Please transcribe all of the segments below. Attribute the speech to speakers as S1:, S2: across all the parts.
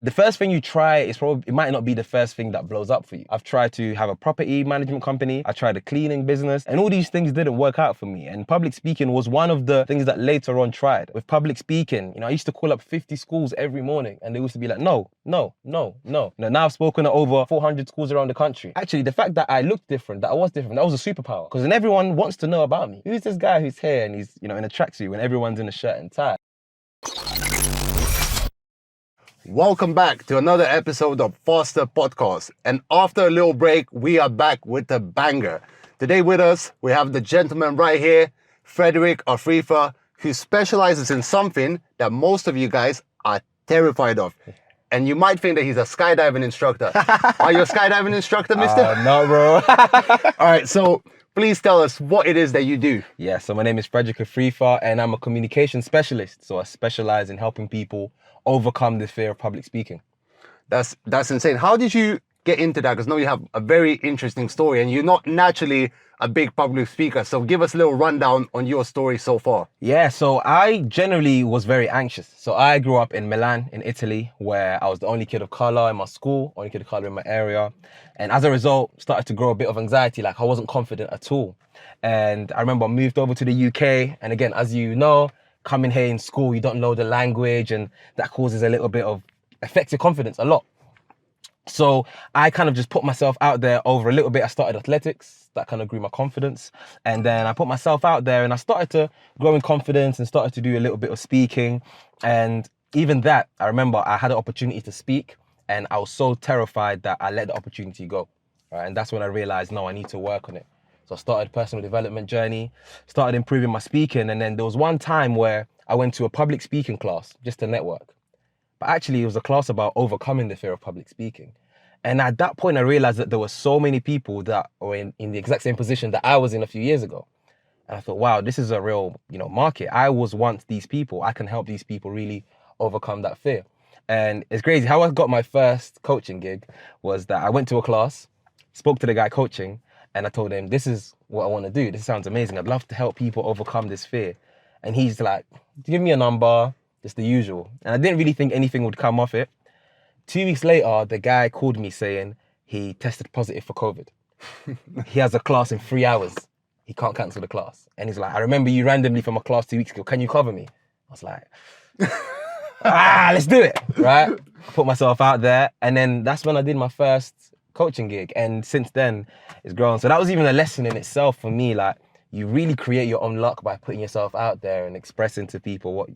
S1: The first thing you try it might not be the first thing that blows up for you. I've tried to have a property management company. I tried a cleaning business, and all these things didn't work out for me. And public speaking was one of the things that later on tried. With public speaking, I used to call up 50 schools every morning, and they used to be like, no, no, no, no. Now I've spoken at over 400 schools around the country. Actually, the fact that I looked different, that I was different, that was a superpower. Because then everyone wants to know about me. Who's this guy who's here and he's, in a tracksuit when everyone's in a shirt and tie?
S2: Welcome back to another episode of Foster Podcast. And after a little break, we are back with a banger. Today with us, we have the gentleman right here, Frederick Afrifa, who specializes in something that most of you guys are terrified of. And you might think that he's a skydiving instructor. Are you a skydiving instructor, mister?
S1: No, bro.
S2: All right, so please tell us what it is that you do.
S1: Yeah, so my name is Frederick Afrifa, and I'm a communication specialist. So I specialize in helping people overcome the fear of public speaking.
S2: That's insane. How did you get into that? Because now you have a very interesting story, and you're not naturally a big public speaker. So give us a little rundown on your story so far.
S1: Yeah, so I generally was very anxious. So I grew up in Milan, in Italy, where I was the only kid of color in my school, only kid of color in my area. And as a result, started to grow a bit of anxiety, like I wasn't confident at all. And I remember I moved over to the UK. And again, as you know, coming here in school, you don't know the language, and that causes a little bit of, affects your confidence a lot. So I kind of just put myself out there over a little bit. I started athletics, that kind of grew my confidence. And then I put myself out there and I started to grow in confidence and started to do a little bit of speaking. And even that, I remember I had an opportunity to speak and I was so terrified that I let the opportunity go. Right? And that's when I realized, no, I need to work on it. So I started a personal development journey, started improving my speaking. And then there was one time where I went to a public speaking class just to network. But actually it was a class about overcoming the fear of public speaking. And at that point, I realized that there were so many people that were in the exact same position that I was in a few years ago. And I thought, wow, this is a real, market. I was once these people. I can help these people really overcome that fear. And it's crazy. How I got my first coaching gig was that I went to a class, spoke to the guy coaching, and I told him, this is what I want to do. This sounds amazing. I'd love to help people overcome this fear. And he's like, give me a number, just the usual. And I didn't really think anything would come off it. 2 weeks later, the guy called me saying he tested positive for COVID. He has a class in 3 hours. He can't cancel the class. And he's like, I remember you randomly from a class 2 weeks ago. Can you cover me? I was like, let's do it, right? I put myself out there. And then that's when I did my first coaching gig. And since then, it's grown. So that was even a lesson in itself for me. Like, you really create your own luck by putting yourself out there and expressing to people what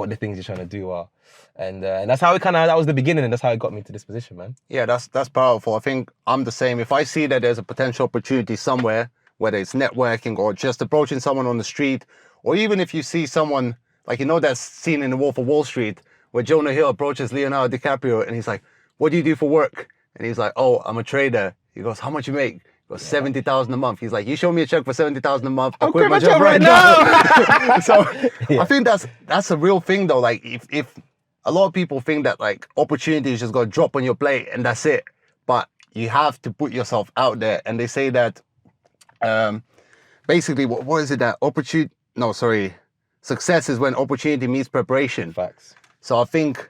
S1: the things you're trying to do are. And that's how that was the beginning, and that's how it got me to this position, man.
S2: Yeah, that's powerful. I think I'm the same. If I see that there's a potential opportunity somewhere, whether it's networking or just approaching someone on the street, or even if you see someone, like, that scene in The Wolf of Wall Street where Jonah Hill approaches Leonardo DiCaprio and he's like, what do you do for work? And he's like, oh, I'm a trader. He goes, how much you make? He goes, 70,000 a month. He's like, you show me a check for 70,000 a month, I'll quit my job right now. So yeah. I think that's a real thing though. Like if a lot of people think that like opportunities just got to drop on your plate and that's it. But you have to put yourself out there. And they say that basically, what is it that success is when opportunity meets preparation.
S1: Facts.
S2: So I think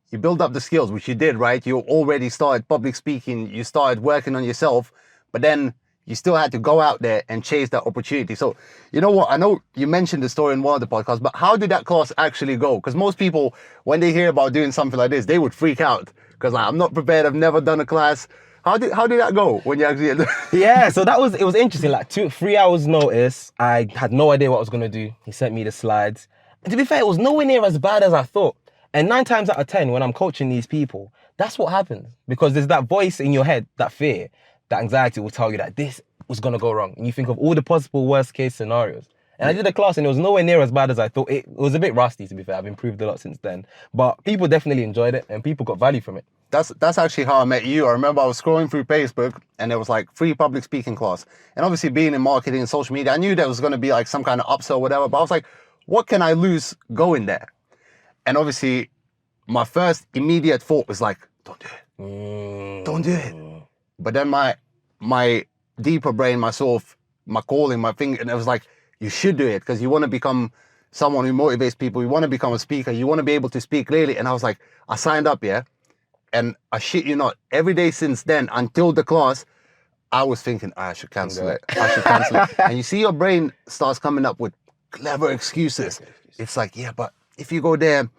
S2: you build up the skills, which you did, right? You already started public speaking, you started working on yourself, but then you still had to go out there and chase that opportunity. So, you know what? I know you mentioned the story in one of the podcasts, but how did that class actually go? Because most people, when they hear about doing something like this, they would freak out because like, I'm not prepared. I've never done a class. How did that go when you actually?
S1: Yeah, so it was interesting. Like 3 hours notice, I had no idea what I was gonna do. He sent me the slides, and to be fair, it was nowhere near as bad as I thought. And 9 times out of 10, when I'm coaching these people, that's what happens because there's that voice in your head, that fear. That anxiety will tell you that this was going to go wrong. And you think of all the possible worst case scenarios. And I did a class and it was nowhere near as bad as I thought. It was a bit rusty, to be fair. I've improved a lot since then. But people definitely enjoyed it and people got value from it.
S2: That's actually how I met you. I remember I was scrolling through Facebook and there was like free public speaking class. And obviously being in marketing and social media, I knew there was going to be like some kind of upsell or whatever. But I was like, what can I lose going there? And obviously my first immediate thought was like, don't do it. Don't do it. But then my deeper brain, my calling, my thing, and it was like, you should do it because you want to become someone who motivates people. You want to become a speaker. You want to be able to speak clearly. And I was like, I signed up, yeah. And I shit you not, every day since then until the class, I was thinking, I should cancel it. I should cancel it. And you see your brain starts coming up with clever excuses. It's like, yeah, but if you go there,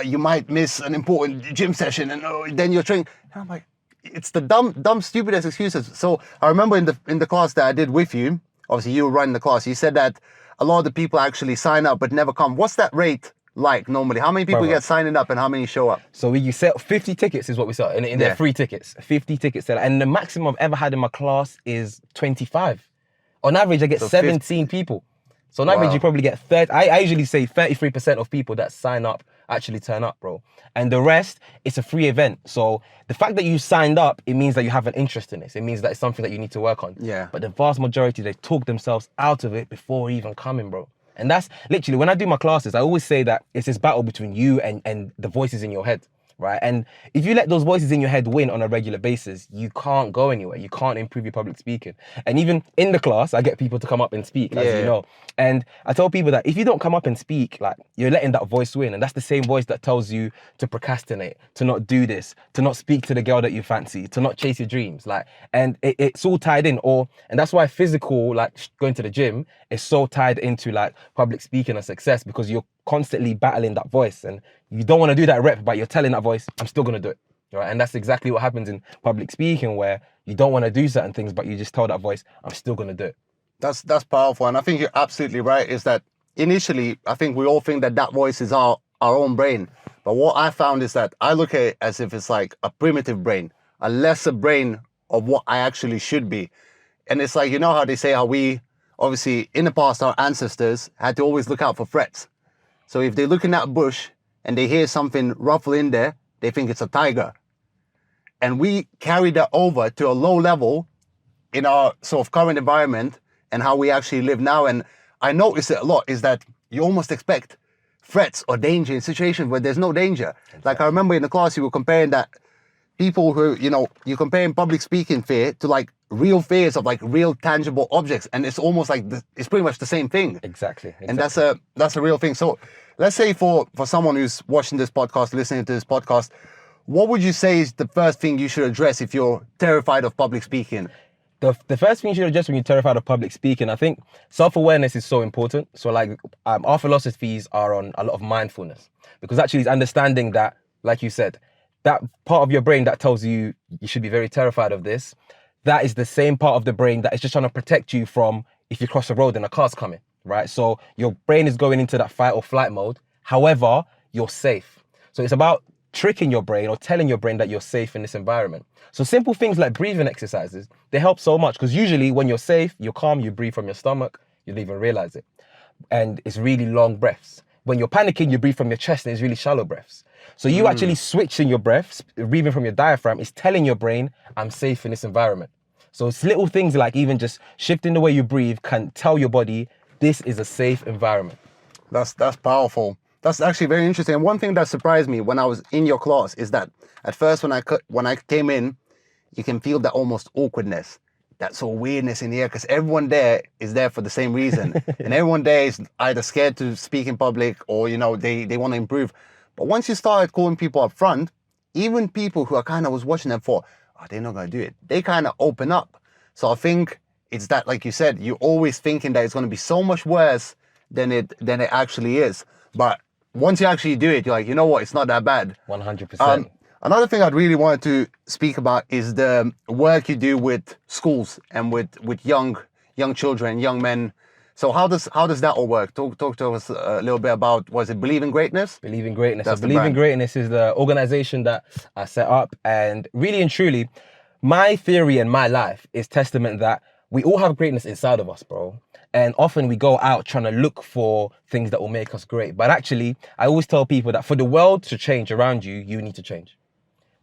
S2: you might miss an important gym session, and then you're training. And I'm like, it's the dumb, stupidest excuses. So I remember in the class that I did with you, obviously you were running the class, you said that a lot of the people actually sign up but never come. What's that rate like normally? How many people get signing up and how many show up?
S1: So we sell 50 tickets is what we sell, and they're free tickets. 50 tickets sell, and the maximum I've ever had in my class is 25. On average, I get 17 people. So on average, you probably get 30. I usually say 33% of people that sign up actually turn up, bro. And the rest, it's a free event. So the fact that you signed up, it means that you have an interest in this. It means that it's something that you need to work on.
S2: Yeah.
S1: But the vast majority, they talk themselves out of it before even coming, bro. And that's literally, when I do my classes, I always say that it's this battle between you and the voices in your head, right? And if you let those voices in your head win on a regular basis, you can't go anywhere. You can't improve your public speaking. And even in the class, I get people to come up and speak, as you know. And I tell people that if you don't come up and speak, like, you're letting that voice win. And that's the same voice that tells you to procrastinate, to not do this, to not speak to the girl that you fancy, to not chase your dreams. Like, and it's all tied in. And that's why physical, like going to the gym, is so tied into like public speaking and success, because you're constantly battling that voice. And you don't want to do that rep, but you're telling that voice, I'm still going to do it. Right? And that's exactly what happens in public speaking, where you don't want to do certain things, but you just tell that voice, I'm still going to do it.
S2: That's powerful. And I think you're absolutely right, is that initially, I think we all think that that voice is our own brain. But what I found is that I look at it as if it's like a primitive brain, a lesser brain of what I actually should be. And it's like, you know how they say how we, obviously, in the past, our ancestors had to always look out for threats. So if they look in that bush and they hear something ruffle in there, they think it's a tiger. And we carry that over to a low level in our sort of current environment and how we actually live now. And I notice it a lot, is that you almost expect threats or danger in situations where there's no danger. Like I remember in the class, you were comparing that people who, you know, you're comparing public speaking fear to like real fears of like real tangible objects. And it's almost like, it's pretty much the same thing.
S1: Exactly.
S2: And that's a real thing. So let's say for someone who's watching this podcast, listening to this podcast, what would you say is the first thing you should address if you're terrified of public speaking?
S1: The first thing you should address when you're terrified of public speaking, I think self-awareness is so important. So like our philosophies are on a lot of mindfulness, because actually it's understanding that, like you said, that part of your brain that tells you you should be very terrified of this, that is the same part of the brain that is just trying to protect you from if you cross the road and a car's coming, right? So your brain is going into that fight or flight mode. However, you're safe. So it's about tricking your brain or telling your brain that you're safe in this environment. So simple things like breathing exercises, they help so much, because usually when you're safe, you're calm, you breathe from your stomach, you don't even realize it. And it's really long breaths. When you're panicking, you breathe from your chest, and it's really shallow breaths. So you actually switching your breaths, breathing from your diaphragm, is telling your brain, I'm safe in this environment. So it's little things like even just shifting the way you breathe can tell your body, this is a safe environment.
S2: That's powerful. That's actually very interesting. And one thing that surprised me when I was in your class is that at first when I came in, you can feel that almost awkwardness, that sort of weirdness in the air, because everyone there is there for the same reason. And everyone there is either scared to speak in public or, you know, they want to improve. But once you started calling people up front, even people who I kind of was watching them for, oh, they're not going to do it, they kind of open up. So I think it's that, like you said, you're always thinking that it's going to be so much worse than it actually is. But once you actually do it, you're like, you know what, it's not that bad.
S1: 100%.
S2: Another thing I'd really wanted to speak about is the work you do with schools and with young children, young men. So how does that all work? Talk to us a little bit about, was it Believe in Greatness?
S1: Believe in Greatness. So Believe in Greatness is the organization that I set up, and really and truly, my theory and my life is testament that we all have greatness inside of us, bro. And often we go out trying to look for things that will make us great. But actually, I always tell people that for the world to change around you, you need to change.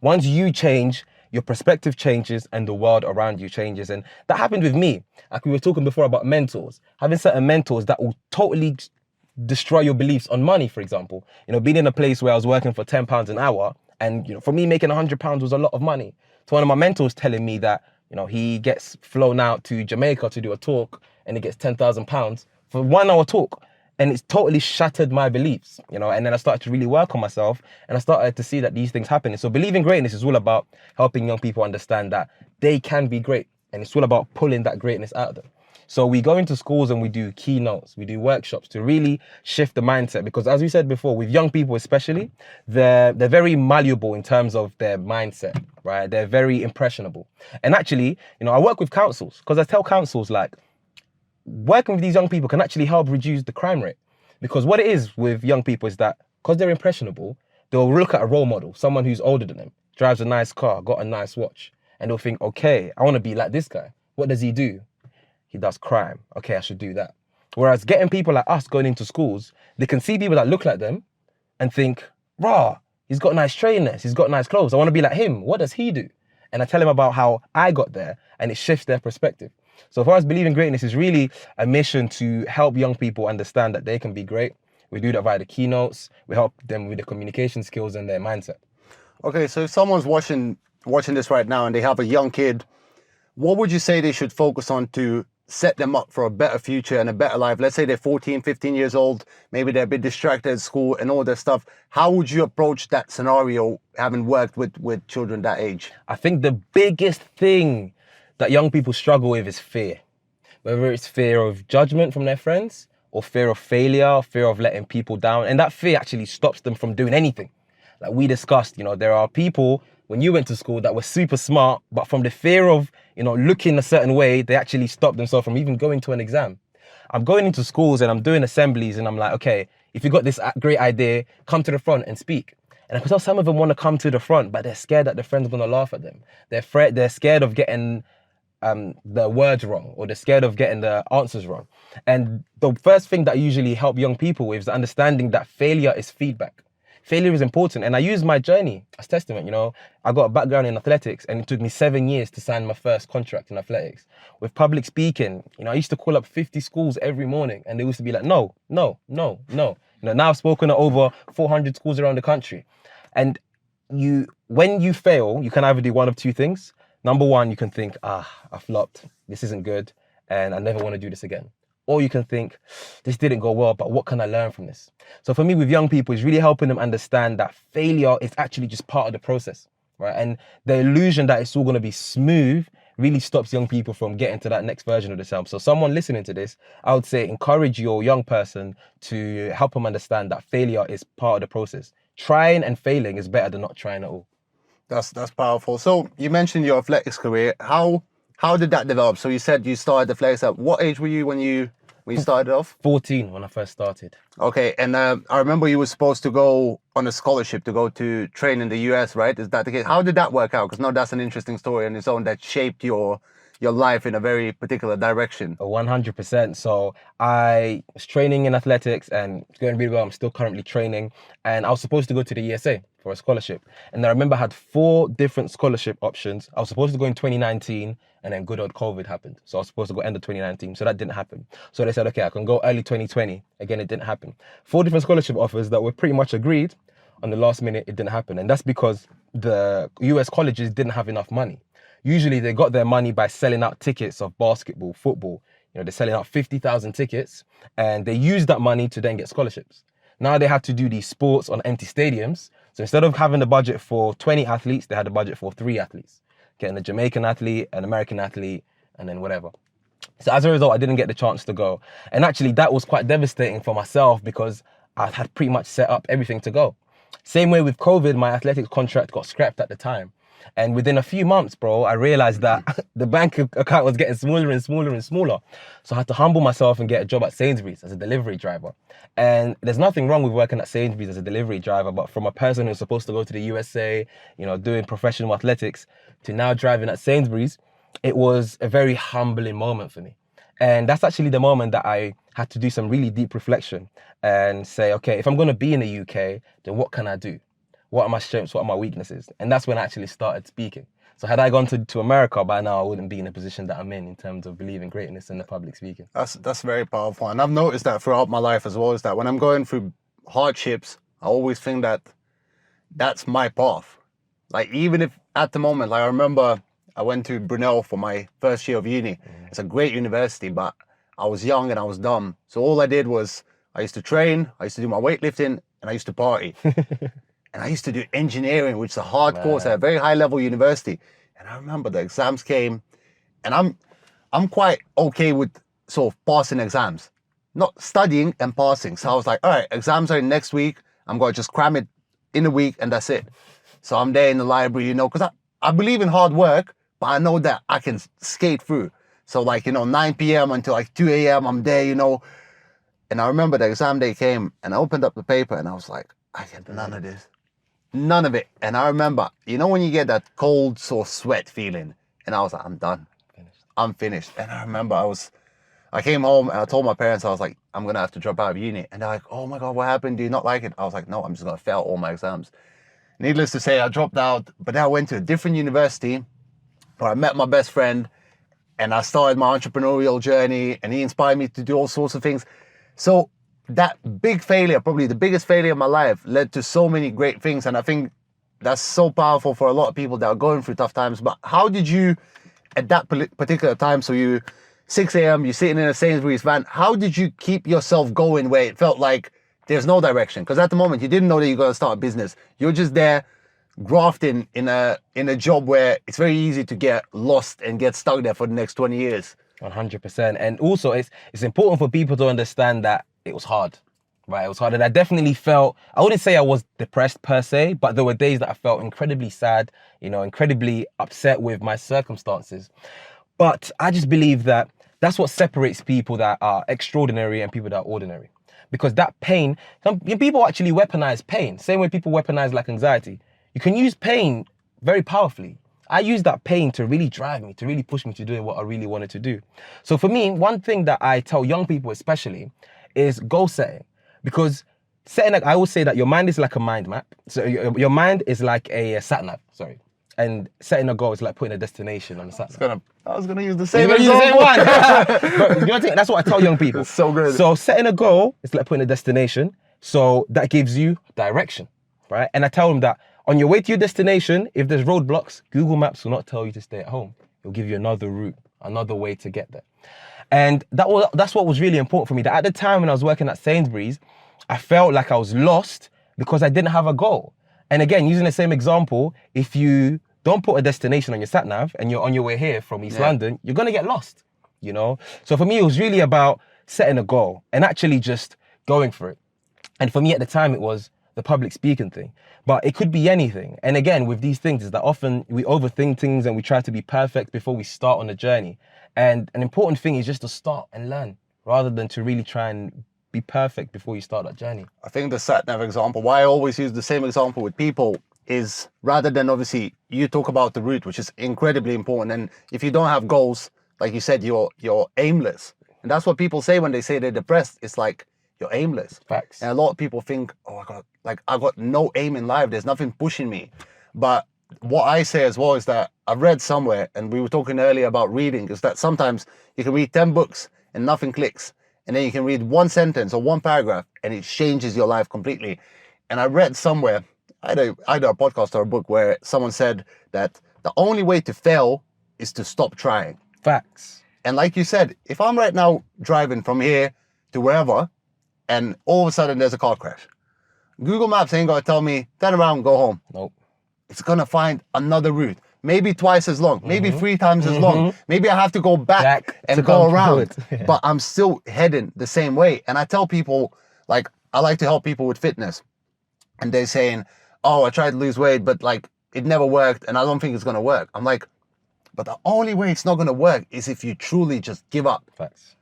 S1: Once you change, your perspective changes and the world around you changes. And that happened with me. Like we were talking before about mentors. Having certain mentors that will totally destroy your beliefs on money, for example. You know, being in a place where I was working for £10 an hour, and, you know, for me, making £100 was a lot of money. So one of my mentors telling me that, you know, he gets flown out to Jamaica to do a talk and he gets £10,000 for 1 hour talk. And it's totally shattered my beliefs, you know, and then I started to really work on myself and I started to see that these things happen. And so believing greatness is all about helping young people understand that they can be great. And it's all about pulling that greatness out of them. So we go into schools and we do keynotes, we do workshops to really shift the mindset. Because as we said before, with young people especially, they're very malleable in terms of their mindset, right? They're very impressionable. And actually, you know, I work with councils because I tell councils like, working with these young people can actually help reduce the crime rate. Because what it is with young people is that because they're impressionable, they'll look at a role model, someone who's older than them, drives a nice car, got a nice watch, and they'll think, okay, I want to be like this guy. What does he do? He does crime. Okay, I should do that. Whereas getting people like us going into schools, they can see people that look like them and think, rah, he's got nice trainers, he's got nice clothes. I want to be like him. What does he do? And I tell them about how I got there and it shifts their perspective. So for us, believing greatness is really a mission to help young people understand that they can be great. We do that via the keynotes. We help them with the communication skills and their mindset.
S2: Okay, so if someone's watching this right now and they have a young kid, what would you say they should focus on to set them up for a better future and a better life? Let's say they're 14, 15 years old, maybe they're a bit distracted at school and all that stuff. How would you approach that scenario, having worked with children that age?
S1: I think the biggest thing that young people struggle with is fear. Whether it's fear of judgment from their friends or fear of failure, or fear of letting people down. And that fear actually stops them from doing anything. Like we discussed, you know, there are people when you went to school that were super smart, but from the fear of, you know, looking a certain way, they actually stopped themselves from even going to an exam. I'm going into schools and I'm doing assemblies and I'm like, okay, if you got this great idea, come to the front and speak. And I can tell some of them want to come to the front, but they're scared that their friends are going to laugh at them. They're scared of getting the words wrong, or they're scared of getting the answers wrong. And the first thing that I usually help young people with is understanding that failure is feedback. Failure is important. And I use my journey as testament. You know, I got a background in athletics and it took me 7 years to sign my first contract in athletics. With public speaking, you know, I used to call up 50 schools every morning and they used to be like, no, no, no, no. You know, now I've spoken at over 400 schools around the country. And when you fail, you can either do one of two things. Number one, you can think, I flopped, this isn't good, and I never want to do this again. Or you can think, this didn't go well, but what can I learn from this? So for me, with young people, it's really helping them understand that failure is actually just part of the process, right? And the illusion that it's all going to be smooth really stops young people from getting to that next version of themselves. So someone listening to this, I would say encourage your young person to help them understand that failure is part of the process. Trying and failing is better than not trying at all.
S2: That's powerful. So you mentioned your athletics career. How did that develop? So you said you started athletics at what age were you when you started off?
S1: 14 when I first started.
S2: Okay, and I remember you were supposed to go on a scholarship to go to train in the US, right? Is that the case? How did that work out? Because now that's an interesting story on its own that shaped your life in a very particular direction.
S1: 100%. So I was training in athletics and it's going really well. I'm still currently training and I was supposed to go to the ESA for a scholarship. And I remember I had 4 different scholarship options. I was supposed to go in 2019 and then good old COVID happened. So I was supposed to go end of 2019. So that didn't happen. So they said, okay, I can go early 2020. Again, it didn't happen. 4 different scholarship offers that were pretty much agreed. On the last minute, it didn't happen. And that's because the US colleges didn't have enough money. Usually they got their money by selling out tickets of basketball, football. You know, they're selling out 50,000 tickets and they use that money to then get scholarships. Now they had to do these sports on empty stadiums. So instead of having the budget for 20 athletes, they had a budget for 3 athletes. Getting a Jamaican athlete, an American athlete, and then whatever. So as a result, I didn't get the chance to go. And actually that was quite devastating for myself because I had pretty much set up everything to go. Same way with COVID, my athletics contract got scrapped at the time. And within a few months, bro, I realized that the bank account was getting smaller and smaller and smaller. So I had to humble myself and get a job at Sainsbury's as a delivery driver. And there's nothing wrong with working at Sainsbury's as a delivery driver, but from a person who's supposed to go to the USA, you know, doing professional athletics, to now driving at Sainsbury's, it was a very humbling moment for me. And that's actually the moment that I had to do some really deep reflection and say, okay, if I'm going to be in the UK, then what can I do? What are my strengths? What are my weaknesses? And that's when I actually started speaking. So had I gone to America by now, I wouldn't be in the position that I'm in terms of believing greatness and the public speaking.
S2: That's very powerful. And I've noticed that throughout my life as well, is that when I'm going through hardships, I always think that that's my path. Like even if at the moment, like I remember I went to Brunel for my first year of uni. It's a great university, but I was young and I was dumb. So all I did was I used to train, I used to do my weightlifting, and I used to party. And I used to do engineering, which is a hard course at a very high level university. And I remember the exams came, and I'm quite okay with sort of passing exams, not studying and passing. So I was like, all right, exams are next week. I'm going to just cram it in a week and that's it. So I'm there in the library, you know, because I believe in hard work, but I know that I can skate through. So like, you know, 9 p.m. until like 2 a.m. I'm there, you know. And I remember the exam day came and I opened up the paper and I was like, I get none of this. None of it. And I remember, you know, when you get that cold sore sweat feeling, and I was like, I'm done. I'm finished. And I remember I came home and I told my parents, I was like, I'm going to have to drop out of uni. And they're like, oh my God, what happened? Do you not like it? I was like, no, I'm just going to fail all my exams. Needless to say, I dropped out, but then I went to a different university where I met my best friend and I started my entrepreneurial journey and he inspired me to do all sorts of things. So that big failure, probably the biggest failure of my life, led to so many great things. And I think that's so powerful for a lot of people that are going through tough times. But how did you, at that particular time, so you 6 a.m., you're sitting in a Sainsbury's van, how did you keep yourself going where it felt like there's no direction? Because at the moment, you didn't know that you're going to start a business. You're just there grafting in a job where it's very easy to get lost and get stuck there for the next 20 years.
S1: 100%. And also, it's important for people to understand that it was hard, right? It was hard. And I definitely felt, I wouldn't say I was depressed per se, but there were days that I felt incredibly sad, you know, incredibly upset with my circumstances. But I just believe that that's what separates people that are extraordinary and people that are ordinary. Because that pain, some people actually weaponize pain. Same way people weaponize like anxiety. You can use pain very powerfully. I used that pain to really drive me, to really push me to doing what I really wanted to do. So for me, one thing that I tell young people especially is goal setting. Because I always say that your mind is like a mind map. So your mind is like a sat nav, sorry. And setting a goal is like putting a destination on the sat nav.
S2: I was gonna use the same
S1: You're gonna use the same
S2: example.
S1: one. But you know what, that's what I tell young people.
S2: It's so good.
S1: So setting a goal is like putting a destination. So that gives you direction, right? And I tell them that on your way to your destination, if there's roadblocks, Google Maps will not tell you to stay at home. It'll give you another route, another way to get there. And that's what was really important for me. That at the time when I was working at Sainsbury's, I felt like I was lost because I didn't have a goal. And again, using the same example, if you don't put a destination on your sat nav and you're on your way here from East London, you're gonna get lost, you know? So for me, it was really about setting a goal and actually just going for it. And for me at the time, it was the public speaking thing, but it could be anything. And again, with these things is that often we overthink things and we try to be perfect before we start on the journey. And an important thing is just to start and learn rather than to really try and be perfect before you start that journey.
S2: I think the sat nav example, why I always use the same example with people is rather than obviously you talk about the route, which is incredibly important. And if you don't have goals, like you said, you're aimless. And that's what people say when they say they're depressed. It's like, you're aimless.
S1: Facts.
S2: And a lot of people think, oh, I got no aim in life. There's nothing pushing me. But what I say as well is that I've read somewhere, and we were talking earlier about reading, is that sometimes you can read 10 books and nothing clicks. And then you can read one sentence or one paragraph and it changes your life completely. And I read somewhere, either a podcast or a book, where someone said that the only way to fail is to stop trying.
S1: Facts.
S2: And like you said, if I'm right now driving from here to wherever, and all of a sudden there's a car crash, Google Maps ain't gonna tell me, turn around, go home.
S1: Nope.
S2: It's gonna find another route, maybe twice as long, maybe 3 times as long. Maybe I have to go back and go around, but I'm still heading the same way. And I tell people, like, I like to help people with fitness, and they're saying, oh, I tried to lose weight, but like it never worked and I don't think it's gonna work. I'm like, but the only way it's not gonna work is if you truly just give up.
S1: Facts.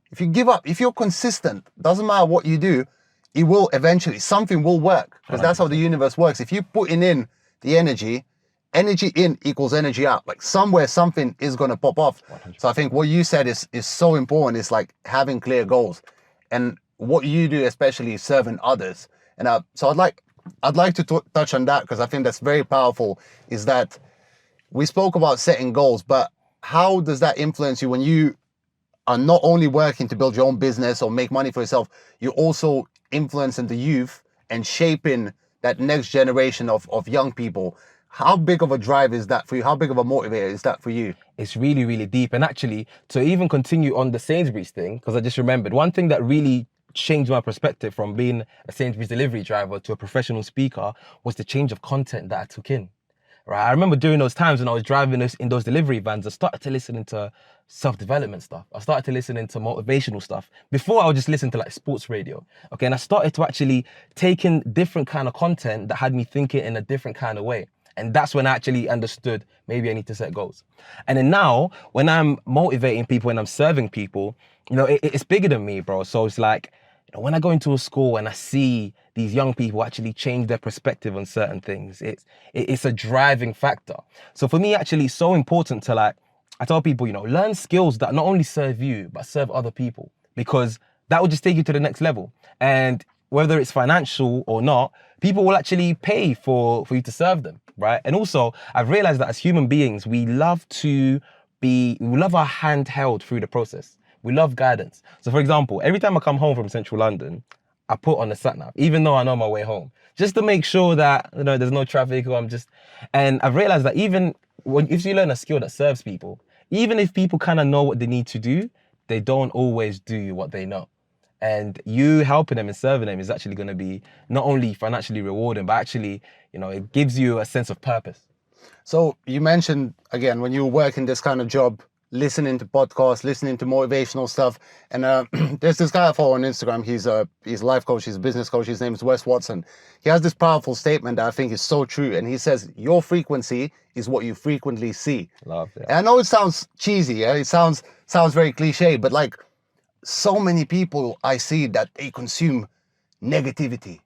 S2: If you give up, if you're consistent, doesn't matter what you do, it will eventually, something will work, because that's how the universe works. If you put in the energy in equals energy out. Like somewhere, something is going to pop off. 100%. So I think what you said is so important. It's like having clear goals, and what you do, especially serving others. And so I'd like to touch on that, because I think that's very powerful, is that we spoke about setting goals, but how does that influence you when you are not only working to build your own business or make money for yourself, you're also influencing the youth and shaping that next generation of young people? How big of a drive is that for you? How big of a motivator is that for you?
S1: It's really, really deep. And actually, to even continue on the Sainsbury's thing, because I just remembered, one thing that really changed my perspective from being a Sainsbury's delivery driver to a professional speaker was the change of content that I took in. Right, I remember during those times when I was driving in those delivery vans, I started to listen to self-development stuff. I started to listen into motivational stuff. Before, I would just listen to like sports radio. Okay, and I started to actually take in different kind of content that had me thinking in a different kind of way. And that's when I actually understood maybe I need to set goals. And then now, when I'm motivating people, when I'm serving people, it's bigger than me, bro. So it's like, when I go into a school and I see these young people actually change their perspective on certain things, it's a driving factor. So for me, actually, it's so important to I tell people, learn skills that not only serve you, but serve other people, because that will just take you to the next level. And whether it's financial or not, people will actually pay for you to serve them, right? And also, I've realized that as human beings, we love our hand held through the process. We love guidance. So for example, every time I come home from central London, I put on the sat nav, even though I know my way home, just to make sure that there's no traffic and I've realized that even if you learn a skill that serves people, even if people kind of know what they need to do, they don't always do what they know. And you helping them and serving them is actually going to be not only financially rewarding, but actually, it gives you a sense of purpose.
S2: So you mentioned, again, when you were working this kind of job, listening to podcasts, listening to motivational stuff. And there's this guy I follow on Instagram. He's a life coach. He's a business coach. His name is Wes Watson. He has this powerful statement that I think is so true. And he says, your frequency is what you frequently see.
S1: Love that.
S2: And I know it sounds cheesy. Yeah? It sounds very cliche, but so many people I see that they consume negativity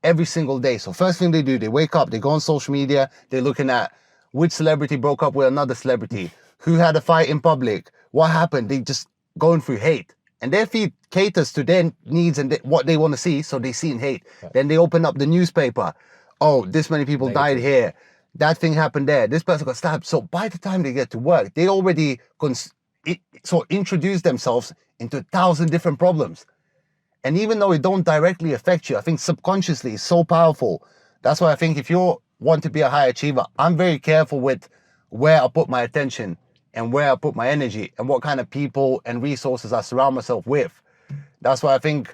S2: every single day. So first thing they do, they wake up, they go on social media, they're looking at which celebrity broke up with another celebrity, who had a fight in public, what happened. They just going through hate. And their feed caters to their needs and what they want to see, so they see in hate. Right. Then they open up the newspaper. Oh, this many people died here. That thing happened there. This person got stabbed. So by the time they get to work, they already introduce themselves into 1,000 different problems. And even though it don't directly affect you, I think subconsciously it's so powerful. That's why I think if you want to be a high achiever, I'm very careful with where I put my attention and where I put my energy and what kind of people and resources I surround myself with. That's why I think,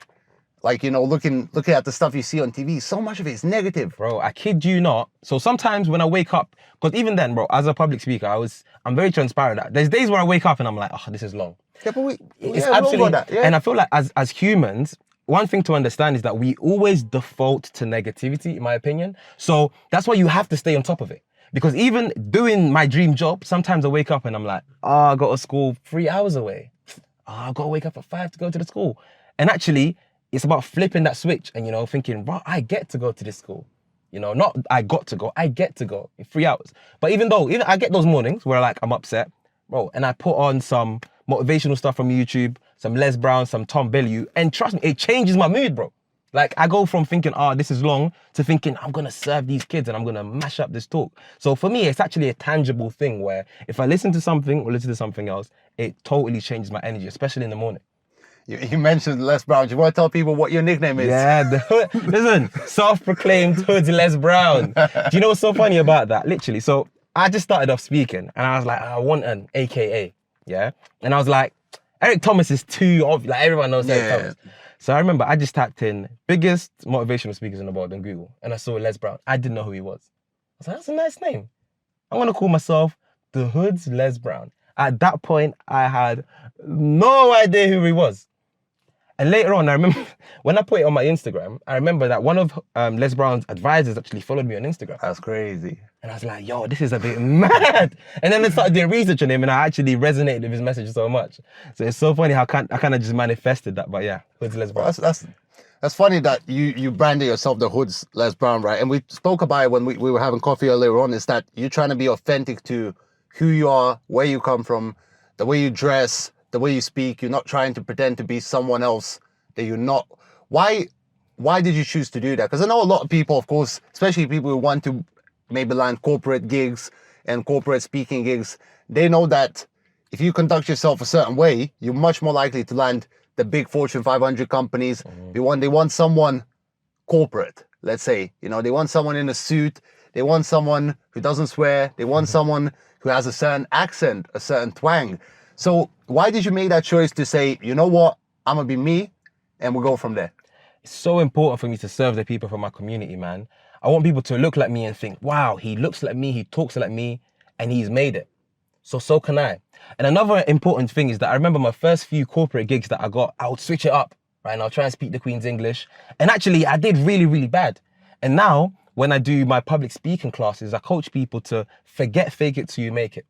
S2: looking at the stuff you see on TV, so much of it is negative.
S1: Bro, I kid you not. So sometimes when I wake up, because even then, bro, as a public speaker, I'm very transparent. There's days where I wake up and I'm like, oh, this is long.
S2: Yeah, but
S1: it's absolutely that. Yeah. And I feel like as humans, one thing to understand is that we always default to negativity, in my opinion. So that's why you have to stay on top of it. Because even doing my dream job, sometimes I wake up and I'm like, I got to school 3 hours away. I got to wake up at 5 to go to the school. And actually, it's about flipping that switch and, thinking, bro, I get to go to this school. Not I got to go, I get to go in 3 hours. But even I get those mornings where I'm upset, bro, and I put on some motivational stuff from YouTube, some Les Brown, some Tom Bellew, and trust me, it changes my mood, bro. I go from thinking, this is long, to thinking, I'm going to serve these kids and I'm going to mash up this talk. So for me, it's actually a tangible thing where if I listen to something or listen to something else, it totally changes my energy, especially in the morning.
S2: You mentioned Les Brown. Do you want to tell people what your nickname is?
S1: Yeah, listen, self-proclaimed Hood's Les Brown. Do you know what's so funny about that? Literally, so I just started off speaking and I was like, I want an AKA, yeah? And I was like, Eric Thomas is too obvious, everyone knows Eric Thomas. So I remember I just typed in biggest motivational speakers in the world on Google and I saw Les Brown. I didn't know who he was. I was like, that's a nice name. I'm going to call myself the Hood's Les Brown. At that point, I had no idea who he was. And later on, I remember when I put it on my Instagram, I remember that one of Les Brown's advisors actually followed me on Instagram.
S2: That's crazy.
S1: And I was like, yo, this is a bit mad. And then I started doing research on him and I actually resonated with his message so much. So it's so funny how I kind of just manifested that. But yeah, Hood's Les Brown.
S2: That's funny that you branded yourself the Hood's Les Brown, right? And we spoke about it when we were having coffee earlier on, is that you're trying to be authentic to who you are, where you come from, the way you dress, the way you speak. You're not trying to pretend to be someone else that you're not. Why did you choose to do that? Because I know a lot of people, of course, especially people who want to maybe land corporate gigs and corporate speaking gigs, they know that if you conduct yourself a certain way, you're much more likely to land the big Fortune 500 companies. They want someone corporate, let's say. They want someone in a suit. They want someone who doesn't swear. They want someone who has a certain accent, a certain twang. So why did you make that choice to say, you know what, I'm going to be me and we'll go from there.
S1: It's so important for me to serve the people from my community, man. I want people to look like me and think, wow, he looks like me, he talks like me, and he's made it. So can I. And another important thing is that I remember my first few corporate gigs that I got, I would switch it up, right? And I'll try and speak the Queen's English. And actually, I did really, really bad. And now, when I do my public speaking classes, I coach people to forget fake it till you make it.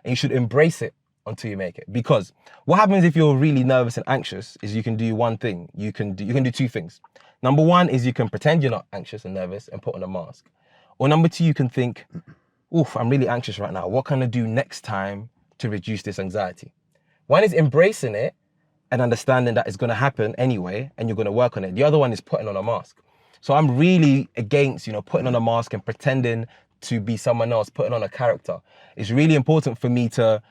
S1: And you should embrace it until you make it. Because what happens if you're really nervous and anxious is you can do one thing. You can do two things. Number one is you can pretend you're not anxious and nervous and put on a mask. Or number two, you can think, oof, I'm really anxious right now. What can I do next time to reduce this anxiety? One is embracing it and understanding that it's going to happen anyway and you're going to work on it. The other one is putting on a mask. So I'm really against, putting on a mask and pretending to be someone else, putting on a character. It's really important for me to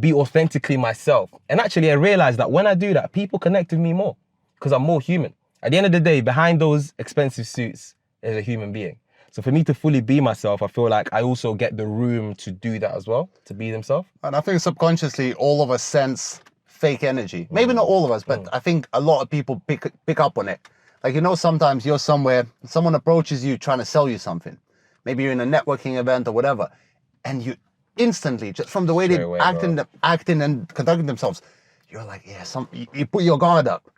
S1: be authentically myself. And actually, I realized that when I do that, people connect with me more because I'm more human. At the end of the day, behind those expensive suits is a human being. So for me to fully be myself, I feel like I also get the room to do that as well, to be themselves.
S2: And I think subconsciously, all of us sense fake energy. Maybe not all of us, but I think a lot of people pick up on it. Like, sometimes you're somewhere, someone approaches you trying to sell you something. Maybe you're in a networking event or whatever, and you instantly, just from the way they're acting and conducting themselves, you're like, yeah, you put your guard up,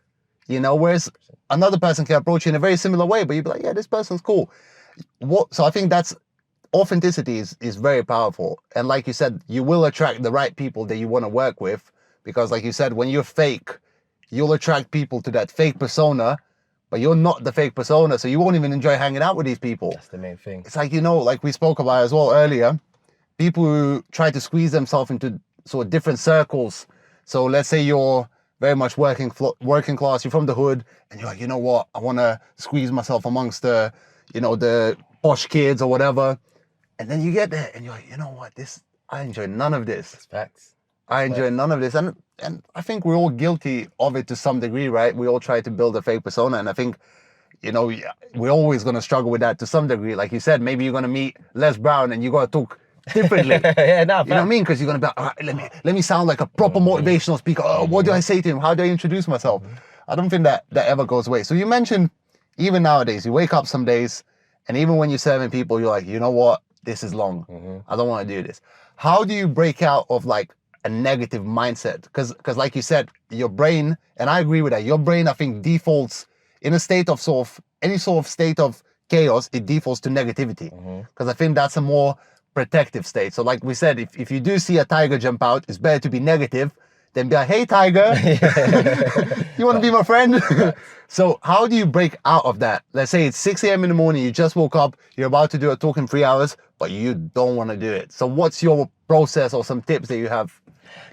S2: whereas another person can approach you in a very similar way, but you'd be like, yeah, this person's cool. So I think that's authenticity is very powerful. And like you said, you will attract the right people that you want to work with, because like you said, when you're fake, you'll attract people to that fake persona, but you're not the fake persona, so you won't even enjoy hanging out with these people.
S1: That's the main thing.
S2: It's like, like we spoke about as well earlier, people who try to squeeze themselves into sort of different circles. So let's say you're very much working class, you're from the hood, and you're like, you know what, I want to squeeze myself amongst the posh kids or whatever. And then you get there and you're like, you know what, I enjoy none of this.
S1: That's facts.
S2: I enjoy none of this. And I think we're all guilty of it to some degree, right? We all try to build a fake persona. And I think, we're always going to struggle with that to some degree. Like you said, maybe you're going to meet Les Brown and you got to talk differently.
S1: You know
S2: what I mean? Because you're going to be like, all right, let me sound like a proper motivational speaker. Oh, what do I say to him? How do I introduce myself? I don't think that ever goes away. So you mentioned, even nowadays, you wake up some days, and even when you're serving people, you're like, you know what? This is long. I don't want to do this. How do you break out of like a negative mindset? Because like you said, your brain, and I agree with that, your brain, I think, defaults in a state of any sort of state of chaos, it defaults to negativity. Because I think that's a more protective state. So like we said, if you do see a tiger jump out, it's better to be negative than be like, hey, tiger, you want to be my friend? So how do you break out of that? Let's say it's 6 a.m. in the morning, you just woke up, you're about to do a talk in 3 hours, but you don't want to do it. So what's your process or some tips that you have?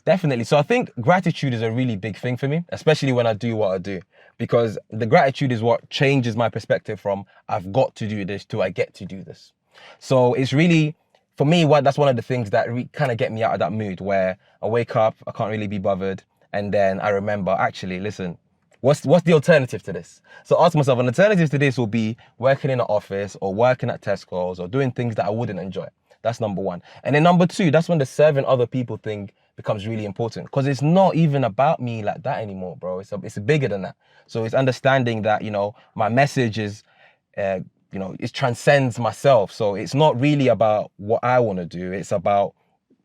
S1: Definitely. So I think gratitude is a really big thing for me, especially when I do what I do, because the gratitude is what changes my perspective from I've got to do this to I get to do this. So it's really, for me, that's one of the things that kind of get me out of that mood where I wake up, I can't really be bothered. And then I remember, actually, listen, what's the alternative to this? So ask myself, an alternative to this will be working in an office or working at Tesco's or doing things that I wouldn't enjoy. That's number one. And then number two, that's when the serving other people thing becomes really important, because it's not even about me like that anymore, bro. It's bigger than that. So it's understanding that, my message is, it transcends myself. So it's not really about what I want to do. It's about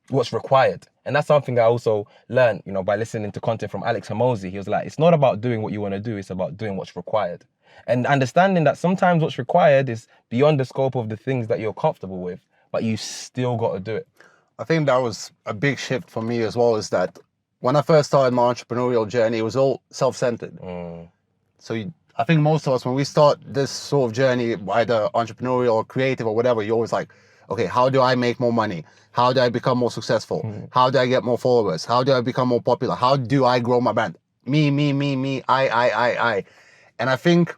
S1: what's required. And that's something I also learned, by listening to content from Alex Hormozi. He was like, it's not about doing what you want to do. It's about doing what's required. And understanding that sometimes what's required is beyond the scope of the things that you're comfortable with, but you still got to do it.
S2: I think that was a big shift for me as well, is that when I first started my entrepreneurial journey, it was all self-centered. So I think most of us, when we start this sort of journey, either entrepreneurial or creative or whatever, you're always like, okay, how do I make more money? How do I become more successful? How do I get more followers? How do I become more popular? How do I grow my brand? Me, I. And I think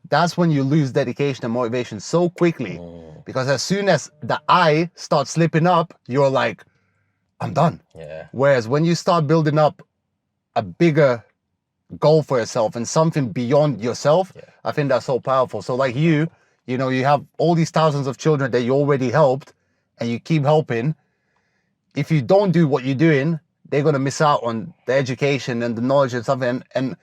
S2: that's when you lose dedication and motivation so quickly, because as soon as the I starts slipping up, you're like, I'm done.
S1: Yeah.
S2: Whereas when you start building up a bigger goal for yourself and something beyond yourself, I think that's so powerful. So like you have all these thousands of children that you already helped and you keep helping. If you don't do what you're doing, they're going to miss out on the education and the knowledge and something. And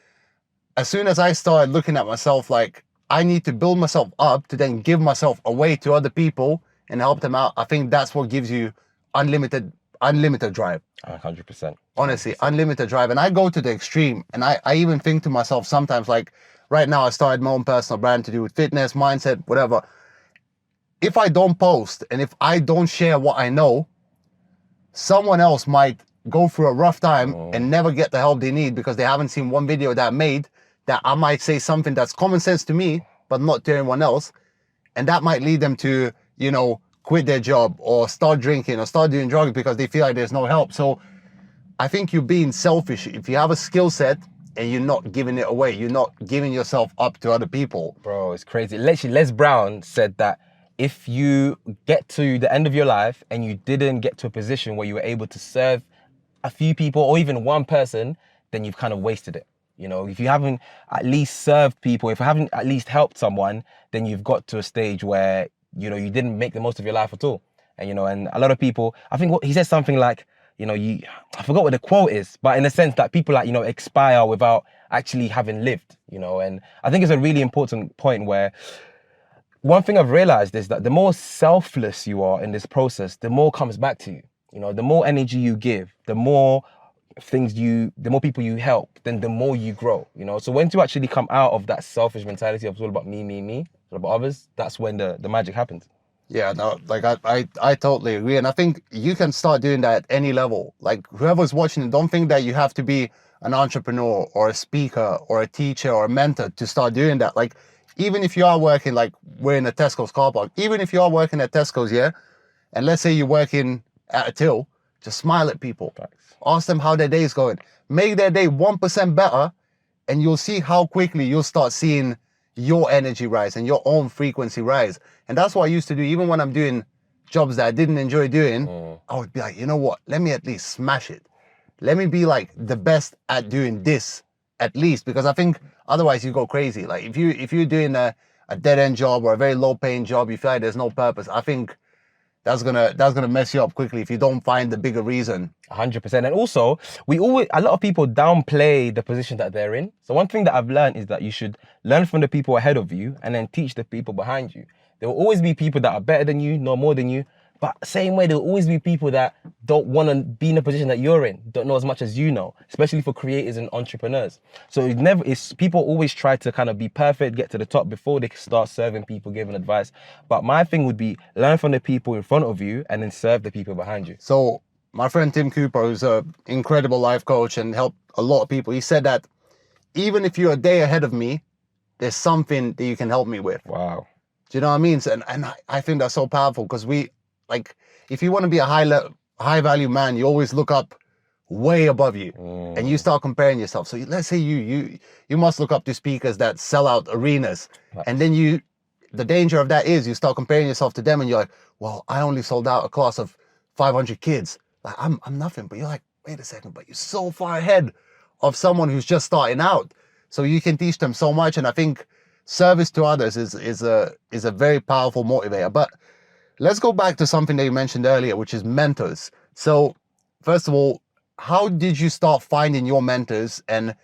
S2: as soon as I started looking at myself like I need to build myself up to then give myself away to other people and help them out, I think that's what gives you unlimited drive.
S1: 100%.
S2: Honestly, unlimited drive. And I go to the extreme, and I even think to myself sometimes, like right now I started my own personal brand to do with fitness, mindset, whatever. If I don't post and if I don't share what I know, someone else might go through a rough time and never get the help they need because they haven't seen one video that I made that I might say something that's common sense to me, but not to anyone else. And that might lead them to, you know, quit their job or start drinking or start doing drugs because they feel like there's no help. So I think you're being selfish. If you have a skill set and you're not giving it away, you're not giving yourself up to other people.
S1: Bro, it's crazy. Literally, Les Brown said that if you get to the end of your life and you didn't get to a position where you were able to serve a few people or even one person, then you've kind of wasted it. You know, if you haven't at least served people, if you haven't at least helped someone, then you've got to a stage where, you know, you didn't make the most of your life at all. And, you know, and a lot of people, I think he said something like, you know, I forgot what the quote is, but in the sense that people like, you know, expire without actually having lived, you know, and I think it's a really important point where one thing I've realized is that the more selfless you are in this process, the more comes back to you. You know, the more energy you give, the more people you help, then the more you grow, you know. So when you actually come out of that selfish mentality of it's all about me, it's all about others, that's when the magic happens.
S2: Yeah, no, like I totally agree. And I think you can start doing that at any level. Like whoever's watching, don't think that you have to be an entrepreneur or a speaker or a teacher or a mentor to start doing that. Like even if you are working, like we're in a Tesco's car park, even if you are working at Tesco's, yeah, and let's say you're working at a till, just smile at people.
S1: Thanks.
S2: Ask them how their day is going. Make their day 1% better, and you'll see how quickly you'll start seeing your energy rise and your own frequency rise. And that's what I used to do. Even when I'm doing jobs that I didn't enjoy doing, I would be like, you know what? Let me at least smash it. Let me be like the best at doing this at least, because I think otherwise you go crazy. Like if you're doing a dead end job or a very low paying job, you feel like there's no purpose. I think that's gonna mess you up quickly if you don't find the bigger reason.
S1: 100%. And also, a lot of people downplay the position that they're in. So one thing that I've learned is that you should learn from the people ahead of you and then teach the people behind you. There will always be people that are better than you, know more than you, but same way, there will always be people that don't want to be in a position that you're in, don't know as much as you know, especially for creators and entrepreneurs. So people always try to kind of be perfect, get to the top before they start serving people, giving advice. But my thing would be learn from the people in front of you and then serve the people behind you.
S2: So my friend Tim Cooper, who's an incredible life coach and helped a lot of people, he said that even if you're a day ahead of me, there's something that you can help me with.
S1: Wow.
S2: Do you know what I mean? So, and I think that's so powerful because if you want to be a high value man, you always look up way above you and you start comparing yourself. So let's say you must look up to speakers that sell out arenas. Right. And then the danger of that is you start comparing yourself to them and you're like, well, I only sold out a class of 500 kids. Like I'm nothing, but you're like, wait a second, but you're so far ahead of someone who's just starting out. So you can teach them so much. And I think service to others is a very powerful motivator. But let's go back to something that you mentioned earlier, which is mentors. So first of all, how did you start finding your mentors? And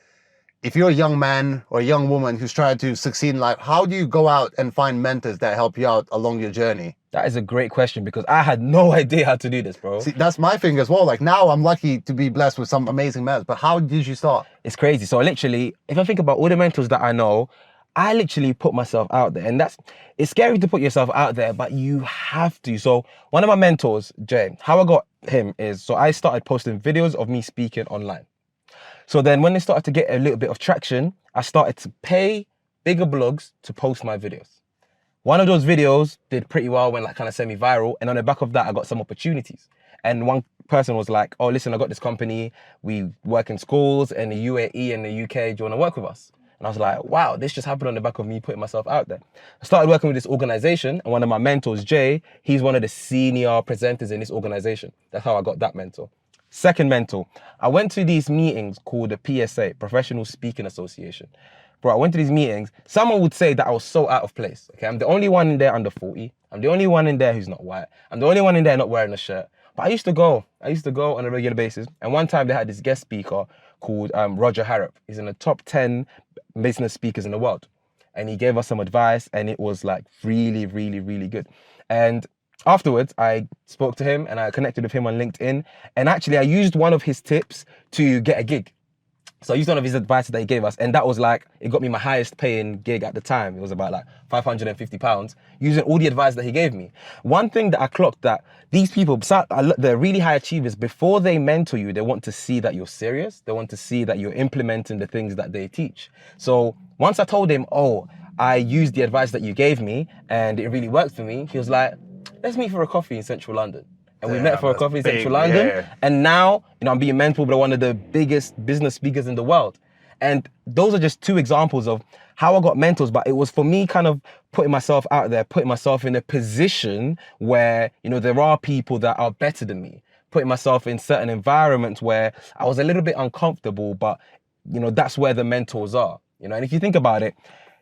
S2: if you're a young man or a young woman who's trying to succeed in life, how do you go out and find mentors that help you out along your journey?
S1: That is a great question because I had no idea how to do this, bro.
S2: See, that's my thing as well. Like now I'm lucky to be blessed with some amazing mentors, but how did you start?
S1: It's crazy. So literally, if I think about all the mentors that I know, I literally put myself out there, and it's scary to put yourself out there, but you have to. So one of my mentors, Jay, how I got him is, so I started posting videos of me speaking online. So then when they started to get a little bit of traction, I started to pay bigger blogs to post my videos. One of those videos did pretty well, went like kind of semi-viral, and on the back of that, I got some opportunities. And one person was like, oh, listen, I got this company. We work in schools in the UAE and the UK. Do you want to work with us? And I was like, wow, this just happened on the back of me putting myself out there. I started working with this organization, and one of my mentors, Jay, he's one of the senior presenters in this organization. That's how I got that mentor. Second mentor, I went to these meetings called the PSA, Professional Speaking Association. Bro, I went to these meetings. Someone would say that I was so out of place. Okay, I'm the only one in there under 40. I'm the only one in there who's not white. I'm the only one in there not wearing a shirt. But I used to go on a regular basis. And one time they had this guest speaker called Roger Harrop. He's in the top 10 business speakers in the world. And he gave us some advice, and it was like really, really, really good. And afterwards, I spoke to him and I connected with him on LinkedIn. And actually, I used one of his tips to get a gig. So I used one of his advice that he gave us, and that was like, it got me my highest paying gig at the time. It was about like £550 using all the advice that he gave me. One thing that I clocked, that these people, they're really high achievers. Before they mentor you, they want to see that you're serious. They want to see that you're implementing the things that they teach. So once I told him, oh, I used the advice that you gave me and it really worked for me, he was like, let's meet for a coffee in central London. And we met for a coffee in central London. Yeah. And now, I'm being mentored by one of the biggest business speakers in the world. And those are just two examples of how I got mentors. But it was for me kind of putting myself out there, putting myself in a position where, there are people that are better than me, putting myself in certain environments where I was a little bit uncomfortable, but, that's where the mentors are. And if you think about it,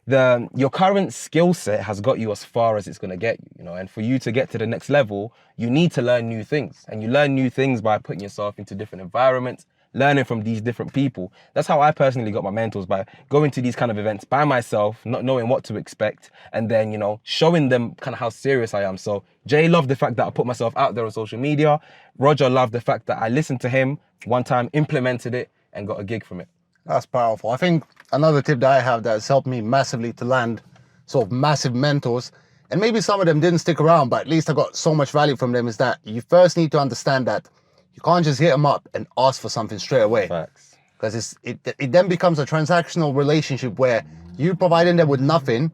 S1: your current skill set has got you as far as it's going to get you, and for you to get to the next level, you need to learn new things. And you learn new things by putting yourself into different environments, learning from these different people. That's how I personally got my mentors, by going to these kind of events by myself, not knowing what to expect, and then, showing them kind of how serious I am. So Jay loved the fact that I put myself out there on social media. Roger loved the fact that I listened to him one time, implemented it, and got a gig from it.
S2: That's powerful. I think another tip that I have that has helped me massively to land sort of massive mentors, and maybe some of them didn't stick around, but at least I got so much value from them, is that you first need to understand that you can't just hit them up and ask for something straight away.
S1: Facts.
S2: Because it then becomes a transactional relationship where you're providing them with nothing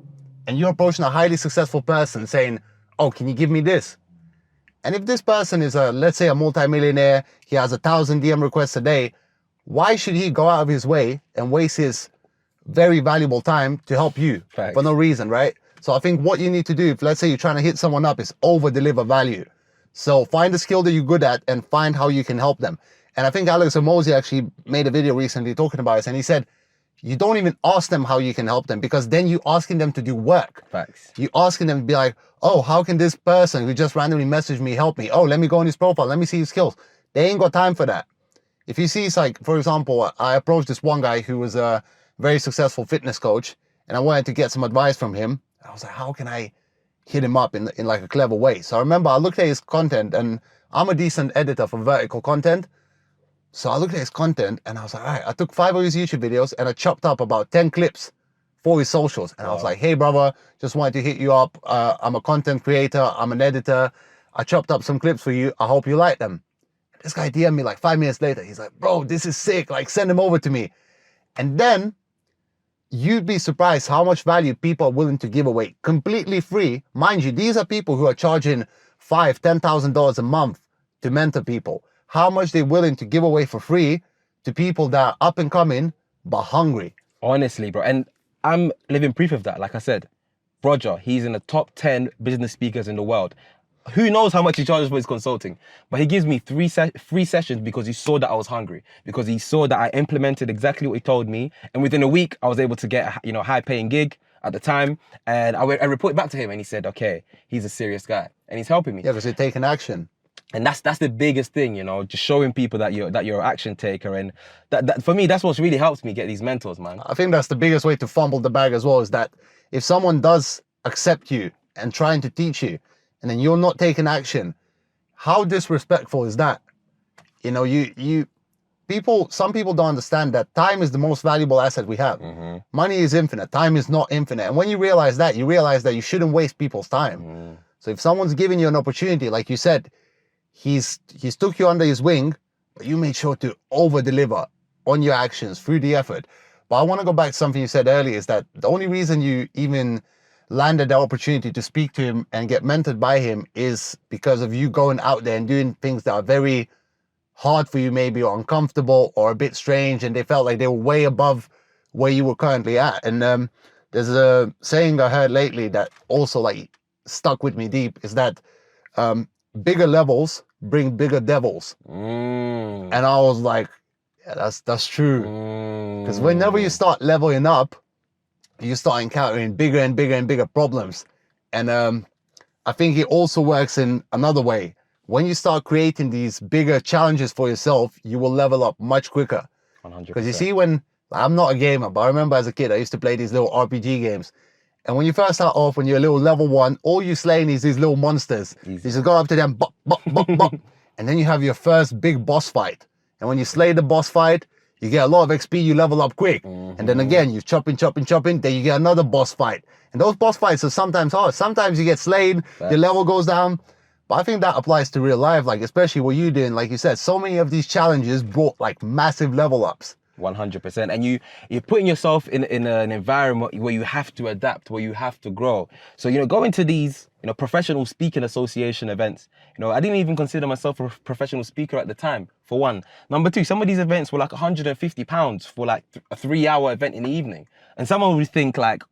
S2: and you're approaching a highly successful person saying, oh, can you give me this? And if this person is let's say a multimillionaire, he has 1,000 DM requests a day, why should he go out of his way and waste his very valuable time to help you?
S1: Facts.
S2: For no reason, right? So I think what you need to do, if let's say you're trying to hit someone up, is over-deliver value. So find the skill that you're good at and find how you can help them. And I think Alex Omozi actually made a video recently talking about this, and he said, you don't even ask them how you can help them, because then you're asking them to do work.
S1: Facts.
S2: You're asking them to be like, oh, how can this person who just randomly messaged me help me? Oh, let me go on his profile. Let me see his skills. They ain't got time for that. If you see, it's like, for example, I approached this one guy who was a very successful fitness coach, and I wanted to get some advice from him. I was like, how can I hit him up in like a clever way? So I remember I looked at his content, and I'm a decent editor for vertical content. So I looked at his content and I was like, all right, I took 5 of his YouTube videos and I chopped up about 10 clips for his socials. And I was like, hey, brother, just wanted to hit you up. I'm a content creator. I'm an editor. I chopped up some clips for you. I hope you like them. This guy DM'd me like 5 minutes later. He's like, bro, this is sick. Like, send them over to me. And then you'd be surprised how much value people are willing to give away completely free. Mind you, these are people who are charging $5,000, $10,000 a month to mentor people. How much they're willing to give away for free to people that are up and coming, but hungry.
S1: Honestly, bro. And I'm living proof of that. Like I said, Roger, he's in the top 10 business speakers in the world. Who knows how much he charges for his consulting? But he gives me free sessions because he saw that I was hungry, because he saw that I implemented exactly what he told me. And within a week, I was able to get a high paying gig at the time. And I reported back to him and he said, okay, he's a serious guy and he's helping me.
S2: Yeah, because you're taking action.
S1: And that's the biggest thing, just showing people that you're an action taker. And that for me, that's what's really helped me get these mentors, man.
S2: I think that's the biggest way to fumble the bag as well, is that if someone does accept you and trying to teach you, and then you're not taking action, how disrespectful is that? Some people don't understand that time is the most valuable asset we have. Mm-hmm. Money is infinite. Time is not infinite. And when you realize that you shouldn't waste people's time. Mm. So if someone's giving you an opportunity, like you said, he's took you under his wing, but you made sure to over-deliver on your actions through the effort. But I want to go back to something you said earlier, is that the only reason you even landed the opportunity to speak to him and get mentored by him is because of you going out there and doing things that are very hard for you, maybe, or uncomfortable or a bit strange, and they felt like they were way above where you were currently at. And there's a saying I heard lately that also like stuck with me deep, is that bigger levels bring bigger devils. And I was like, yeah, that's true. Because whenever you start leveling up, you start encountering bigger and bigger and bigger problems. And I think it also works in another way, when you start creating these bigger challenges for yourself, you will level up much quicker.
S1: 100%.
S2: Because you see, when I'm not a gamer, but I remember as a kid, I used to play these little RPG games. And when you first start off, when you're a little level 1, all you slaying is these little monsters.
S1: Easy.
S2: You just go up to them, bop, bop, bop, bop. And then you have your first big boss fight. And when you slay the boss fight, you get a lot of XP, you level up quick. And then again, you chopping, then you get another boss fight. And those boss fights are sometimes hard. Sometimes you get slayed, your level goes down. But I think that applies to real life, like especially what you're doing. Like you said, so many of these challenges brought like massive level ups.
S1: 100%. And you're putting yourself in an environment where you have to adapt, where you have to grow. So, going to these, professional speaking association events, I didn't even consider myself a professional speaker at the time, for one. Number two, some of these events were like £150 for like a 3-hour event in the evening. And someone would think like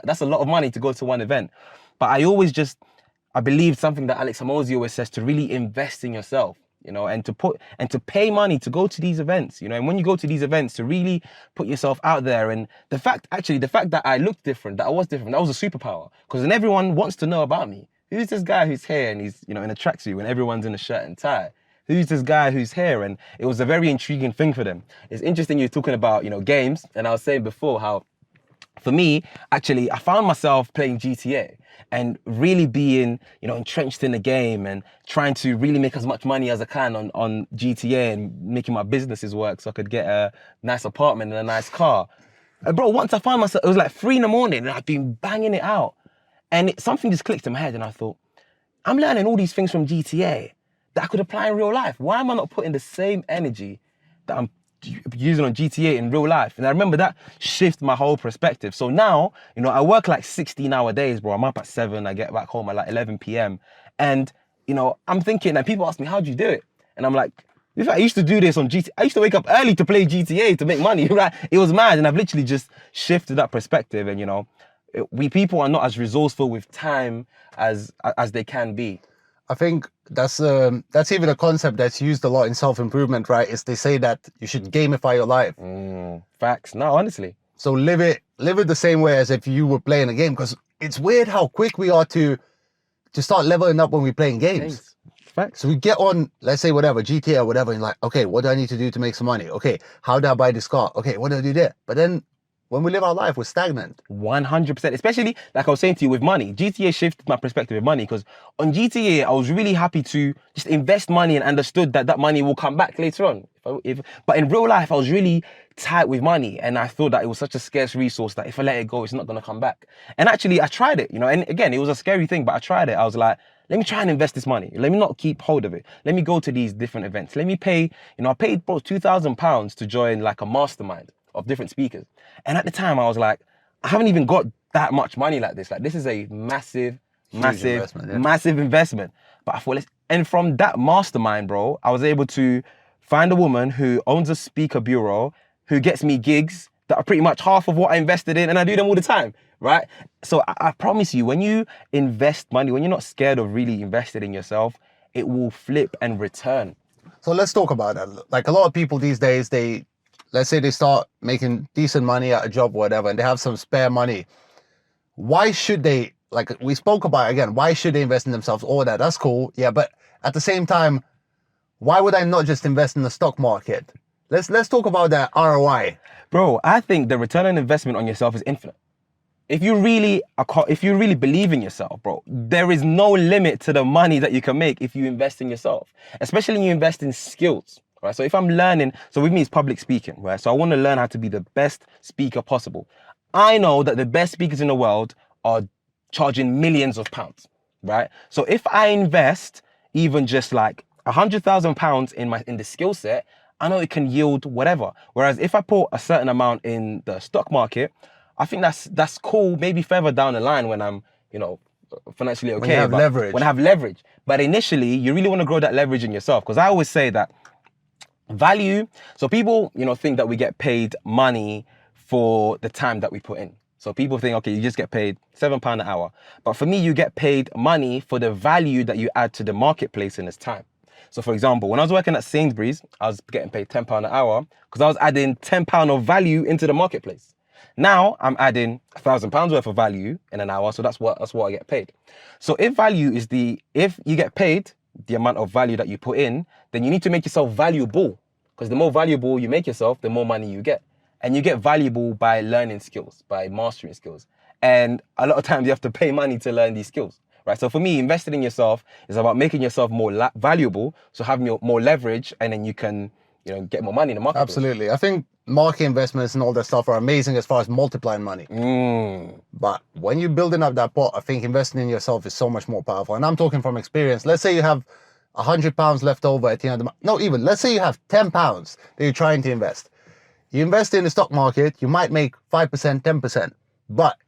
S1: that's a lot of money to go to one event. But I believe something that Alex Hormozi always says, to really invest in yourself. And to pay money to go to these events, and when you go to these events, to really put yourself out there. And the fact that I looked different, that I was different, that was a superpower. Because then everyone wants to know about me. Who's this guy who's here and he's, in a tracksuit when everyone's in a shirt and tie? Who's this guy who's here? And it was a very intriguing thing for them. It's interesting you're talking about, games. And I was saying before how, for me, actually, I found myself playing GTA and really being, entrenched in the game and trying to really make as much money as I can on GTA and making my businesses work so I could get a nice apartment and a nice car. And bro, once I found myself, it was like 3 in the morning and I'd been banging it out. And something just clicked in my head and I thought, I'm learning all these things from GTA that I could apply in real life. Why am I not putting the same energy that I'm using on GTA in real life? And I remember that shifted my whole perspective. So now, I work like 16-hour days, bro. I'm up at 7, I get back home at like 11 p.m. And, I'm thinking, and people ask me, how do you do it? And I'm like, in fact, I used to do this on GTA. I used to wake up early to play GTA to make money, right? It was mad. And I've literally just shifted that perspective. And, we people are not as resourceful with time as they can be.
S2: I think that's even a concept that's used a lot in self-improvement, right? Is they say that you should gamify your life.
S1: Facts. No, honestly.
S2: So live it the same way as if you were playing a game, because it's weird how quick we are to start leveling up when we're playing games.
S1: Facts.
S2: So we get on, let's say whatever, GTA or whatever, and like, okay, what do I need to do to make some money? Okay, how do I buy this car? Okay, what do I do there? But then when we live our life, we're stagnant.
S1: 100%. Especially, like I was saying to you, with money. GTA shifted my perspective with money, because on GTA, I was really happy to just invest money and understood that money will come back later on. But in real life, I was really tight with money, and I thought that it was such a scarce resource that if I let it go, it's not going to come back. And actually, I tried it, and again, it was a scary thing, but I tried it. I was like, let me try and invest this money. Let me not keep hold of it. Let me go to these different events. Let me pay, I paid bro £2,000 to join like a mastermind of different speakers. And at the time I was like, I haven't even got that much money like this. Like, this is a massive investment. But I thought, and from that mastermind, bro, I was able to find a woman who owns a speaker bureau, who gets me gigs that are pretty much half of what I invested in, and I do them all the time, right? So I promise you, when you invest money, when you're not scared of really investing in yourself, it will flip and return.
S2: So let's talk about that. Like, a lot of people these days, let's say they start making decent money at a job or whatever, and they have some spare money. Why should they, like we spoke about again, why should they invest in themselves? All that, that's cool. Yeah, but at the same time, why would I not just invest in the stock market? Let's talk about that ROI.
S1: Bro, I think the return on investment on yourself is infinite. If you really believe in yourself, bro, there is no limit to the money that you can make if you invest in yourself, especially when you invest in skills. Right? So if I'm learning, so with me it's public speaking, right? So I want to learn how to be the best speaker possible. I know that the best speakers in the world are charging millions of pounds, right? So if I invest even just like £100,000 in the skill set, I know it can yield whatever. Whereas if I put a certain amount in the stock market, I think that's cool. Maybe further down the line when I'm, financially okay.
S2: When you have leverage.
S1: When I have leverage. But initially, you really want to grow that leverage in yourself. Because I always say that value, so people, think that we get paid money for the time that we put in. So people think, okay, you just get paid £7 an hour. But for me, you get paid money for the value that you add to the marketplace in this time. So for example, when I was working at Sainsbury's, I was getting paid £10 an hour because I was adding £10 of value into the marketplace. Now I'm adding £1,000 worth of value in an hour, so that's what I get paid. So if you get paid the amount of value that you put in, then you need to make yourself valuable. Because the more valuable you make yourself, the more money you get. And you get valuable by learning skills, by mastering skills. And a lot of times you have to pay money to learn these skills, right? So for me, investing in yourself is about making yourself more valuable, so having more leverage, and then you can, get more money in the market.
S2: Absolutely. I think market investments and all that stuff are amazing as far as multiplying money. But when you're building up that pot, I think investing in yourself is so much more powerful. And I'm talking from experience. Let's say you have £100 left over at the end of the month. No, even let's say you have £10 that you're trying to invest. You invest in the stock market, you might make 5%, 10%. But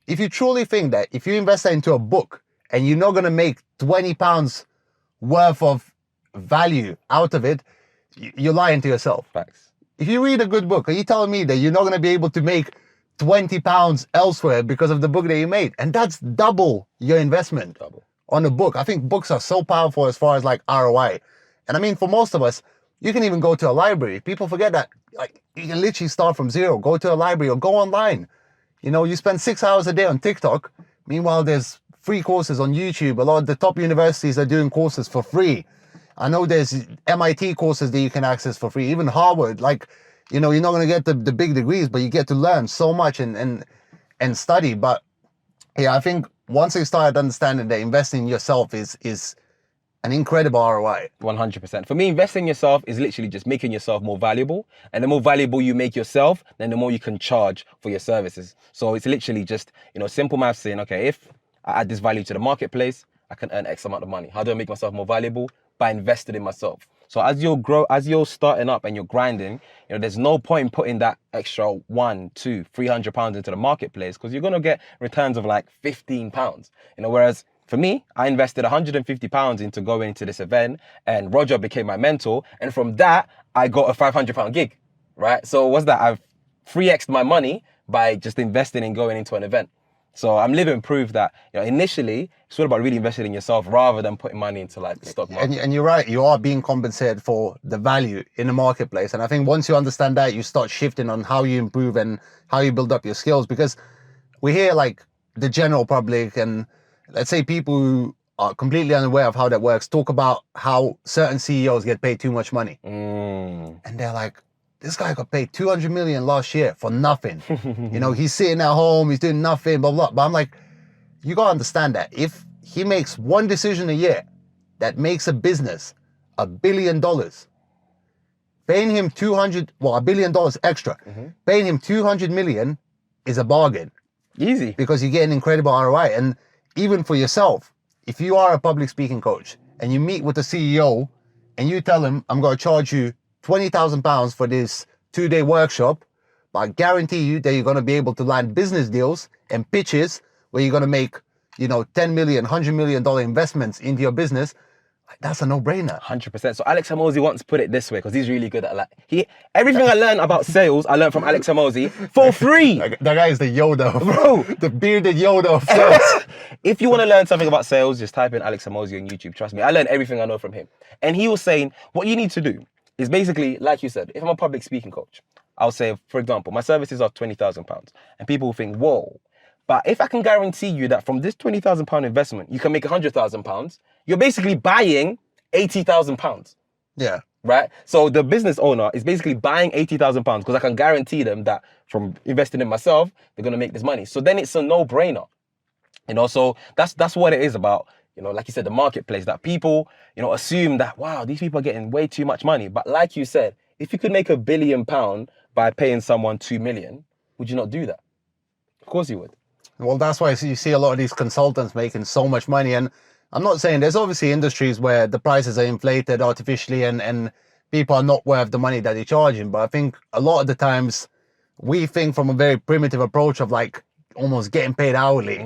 S2: if you truly think that if you invest that into a book and you're not going to make £20 worth of value out of it, you're lying to yourself.
S1: Facts.
S2: If you read a good book, are you telling me that you're not going to be able to make £20 elsewhere because of the book that you made? And that's double your investment on a book. I think books are so powerful as far as like ROI. And I mean, for most of us, you can even go to a library. People forget that like you can literally start from zero, go to a library or go online. You spend 6 hours a day on TikTok. Meanwhile, there's free courses on YouTube. A lot of the top universities are doing courses for free. I know there's MIT courses that you can access for free, even Harvard. Like, you're not going to get the big degrees, but you get to learn so much and study. But yeah, I think once you start understanding that investing in yourself is an incredible ROI.
S1: 100%. For me, investing in yourself is literally just making yourself more valuable. And the more valuable you make yourself, then the more you can charge for your services. So it's literally just, simple math saying, okay, if I add this value to the marketplace, I can earn X amount of money. How do I make myself more valuable? By investing in myself. So as you're starting up and you're grinding, there's no point in putting that extra £100, £200, £300 into the marketplace, because you're going to get returns of like £15. Whereas for me, I invested £150 into going into this event, and Roger became my mentor. And from that, I got a £500 gig, right? So what's that? I've 3x'd my money by just investing in going into an event. So I'm living proof that initially it's all about really investing in yourself rather than putting money into like the stock market.
S2: And you're right, you are being compensated for the value in the marketplace. And I think once you understand that, you start shifting on how you improve and how you build up your skills. Because we hear like the general public and let's say people who are completely unaware of how that works talk about how certain CEOs get paid too much money. And they're like, this guy got paid 200 million last year for nothing. He's sitting at home, he's doing nothing, blah, blah. But I'm like, you got to understand that if he makes one decision a year that makes a business $1 billion, paying him $1 billion extra, paying him 200 million is a bargain.
S1: Easy.
S2: Because you get an incredible ROI. And even for yourself, if you are a public speaking coach and you meet with the CEO and you tell him, I'm going to charge you £20,000 for this 2-day workshop, but I guarantee you that you're going to be able to land business deals and pitches where you're going to make, $10 million, $100 million investments into your business. That's a no-brainer.
S1: 100%. So Alex Hormozi once put it this way, because he's really good at everything I learned about sales, I learned from Alex Hormozi for free.
S2: That guy is the Yoda,
S1: bro.
S2: The bearded Yoda of sales.
S1: If you want to learn something about sales, just type in Alex Hormozi on YouTube. Trust me, I learned everything I know from him. And he was saying, what you need to do is basically, like you said, if I'm a public speaking coach, I'll say, for example, my services are £20,000. And people will think, whoa. But if I can guarantee you that from this £20,000 investment, you can make £100,000, you're basically buying £80,000.
S2: Yeah.
S1: Right? So the business owner is basically buying £80,000 because I can guarantee them that from investing in myself, they're going to make this money. So then it's a no-brainer. So that's what it is about, like you said, the marketplace, that people, assume that, wow, these people are getting way too much money. But like you said, if you could make £1 billion by paying someone 2 million, would you not do that? Of course you would.
S2: Well, that's why you see a lot of these consultants making so much money. And I'm not saying there's obviously industries where the prices are inflated artificially and people are not worth the money that they're charging. But I think a lot of the times we think from a very primitive approach of like almost getting paid hourly.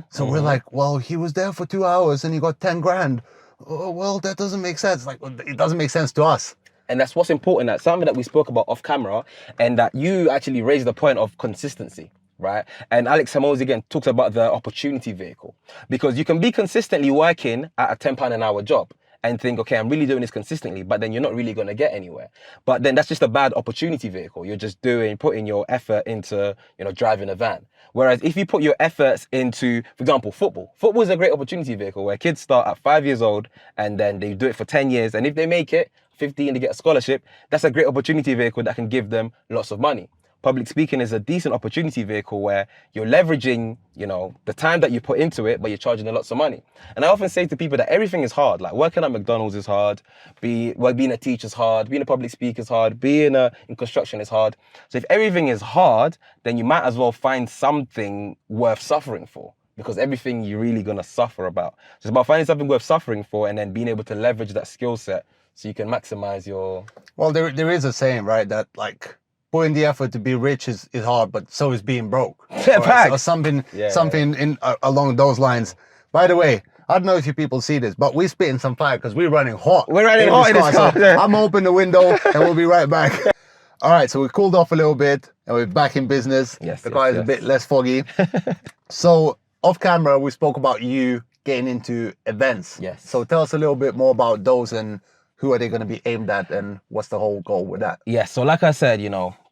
S2: So we're like, well, he was there for 2 hours and he got 10 grand. Oh, well, that doesn't make sense. Like, it doesn't make sense to us.
S1: And that's what's important. That's something that we spoke about off camera, and that you actually raised the point of consistency. Right? And Alex Hormozi again talks about the opportunity vehicle, because you can be consistently working at a £10 an hour job and think, okay, I'm really doing this consistently, but then you're not really going to get anywhere. But then that's just a bad opportunity vehicle. You're just putting your effort into, driving a van. Whereas if you put your efforts into, for example, football. Football is a great opportunity vehicle where kids start at 5 years old and then they do it for 10 years. And if they make it, 15, they get a scholarship. That's a great opportunity vehicle that can give them lots of money. Public speaking is a decent opportunity vehicle where you're leveraging, the time that you put into it, but you're charging them lots of money. And I often say to people that everything is hard. Like working at McDonald's is hard, being a teacher is hard, being a public speaker is hard, being in construction is hard. So if everything is hard, then you might as well find something worth suffering for, because everything you're really gonna suffer about. So it's about finding something worth suffering for and then being able to leverage that skill set so you can maximize your...
S2: Well, there is a saying, right, that like putting the effort to be rich is hard, but so is being broke. Or something along those lines. By the way, I don't know if you people see this, but we're spitting some fire because we're running hot.
S1: We're running hot in this car.
S2: So I'm open the window and we'll be right back. All right, so we cooled off a little bit and we're back in business.
S1: Yes,
S2: the car is a bit less foggy. So off camera, we spoke about you getting into events.
S1: Yes.
S2: So tell us a little bit more about those and who are they going to be aimed at and what's the whole goal with that?
S1: Yeah, so like I said,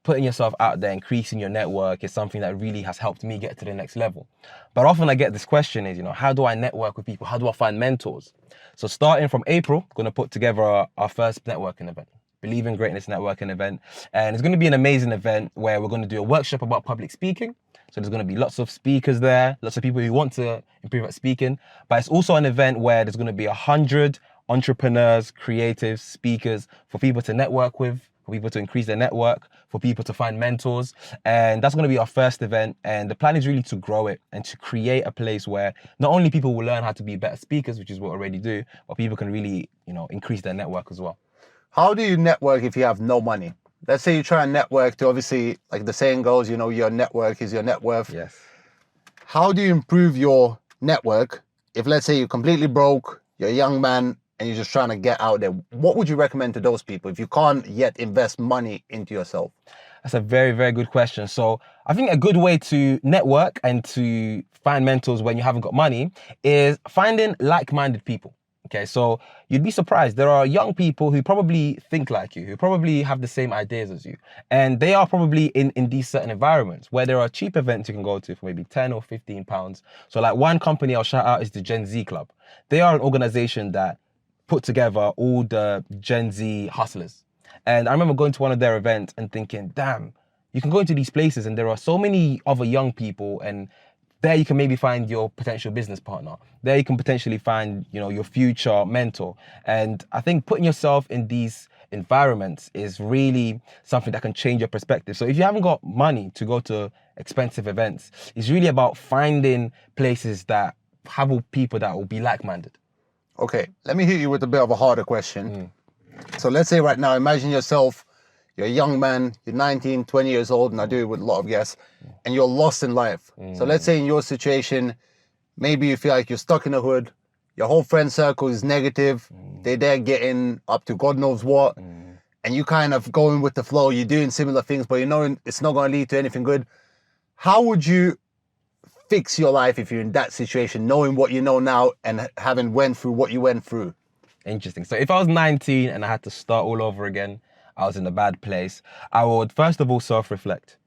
S1: putting yourself out there, increasing your network is something that really has helped me get to the next level. But often I get this question is, how do I network with people? How do I find mentors? So starting from April, going to put together our first networking event, Believe in Greatness networking event. And it's going to be an amazing event where we're going to do a workshop about public speaking. So there's going to be lots of speakers there, lots of people who want to improve at speaking. But it's also an event where there's going to be 100 entrepreneurs, creatives, speakers for people to network with, for people to increase their network, for people to find mentors. And that's going to be our first event. And the plan is really to grow it and to create a place where not only people will learn how to be better speakers, which is what we already do, but people can really, increase their network as well.
S2: How do you network if you have no money? Let's say you try and network to, obviously, like the saying goes, your network is your net worth.
S1: Yes.
S2: How do you improve your network if, let's say, you're completely broke, you're a young man, and you're just trying to get out there? What would you recommend to those people if you can't yet invest money into yourself?
S1: That's a very, very good question. So I think a good way to network and to find mentors when you haven't got money is finding like-minded people. Okay, so you'd be surprised. There are young people who probably think like you, who probably have the same ideas as you. And they are probably in these certain environments where there are cheap events you can go to for maybe 10 or 15 pounds. So like one company I'll shout out is the Gen Z Club. They are an organization that put together all the Gen Z hustlers. And I remember going to one of their events and thinking, damn, you can go into these places and there are so many other young people, and there you can maybe find your potential business partner. There you can potentially find, your future mentor. And I think putting yourself in these environments is really something that can change your perspective. So if you haven't got money to go to expensive events, it's really about finding places that have people that will be like-minded.
S2: Okay, let me hit you with a bit of a harder question. So let's say right now, imagine yourself, you're a young man, you're 19, 20 years old, and I do it with a lot of guests, and you're lost in life. So let's say in your situation, maybe you feel like you're stuck in the hood, your whole friend circle is negative, they're getting up to God knows what, and you kind of going with the flow, you're doing similar things, but you know it's not going to lead to anything good. How would you fix your life if you're in that situation, knowing what you know now and having went through what you went through?
S1: Interesting. So if I was 19 and I had to start all over again, I was in a bad place, I would first of all self-reflect.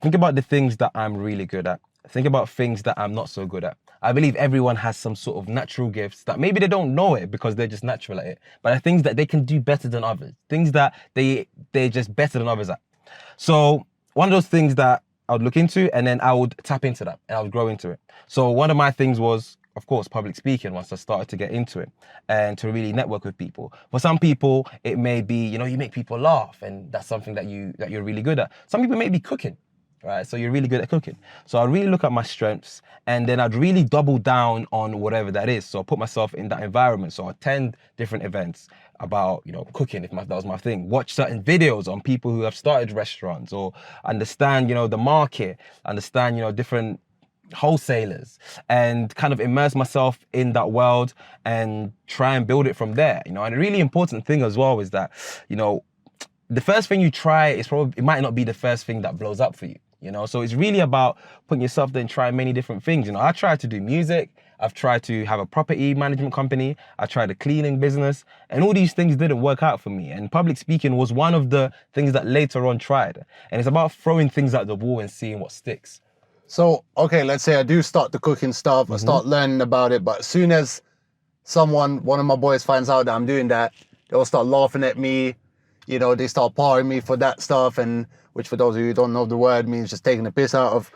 S1: Think about the things that I'm really good at. Think about things that I'm not so good at. I believe everyone has some sort of natural gifts that maybe they don't know it because they're just natural at it, but are things that they can do better than others, things that they're just better than others at. So one of those things that I would look into, and then I would tap into that and I would grow into it. So one of my things was, of course, public speaking once I started to get into it and to really network with people. For some people, it may be, you make people laugh, and that's something that you're really good at. Some people may be cooking, right? So you're really good at cooking. So I really look at my strengths, and then I'd really double down on whatever that is. So I put myself in that environment. So I attend different events about, cooking, if that was my thing. Watch certain videos on people who have started restaurants, or understand, the market, understand, different wholesalers, and kind of immerse myself in that world and try and build it from there. And a really important thing as well is that, the first thing you try it might not be the first thing that blows up for you. So it's really about putting yourself there and trying many different things. I tried to do music, I've tried to have a property management company. I tried a cleaning business, and all these things didn't work out for me. And public speaking was one of the things that later on tried. And it's about throwing things at the wall and seeing what sticks.
S2: So, okay, let's say I do start the cooking stuff, I start learning about it, but as soon as one of my boys finds out that I'm doing that, they'll start laughing at me. You know, they start parring me for that stuff, and which for those of you who don't know the word means just taking the piss out of.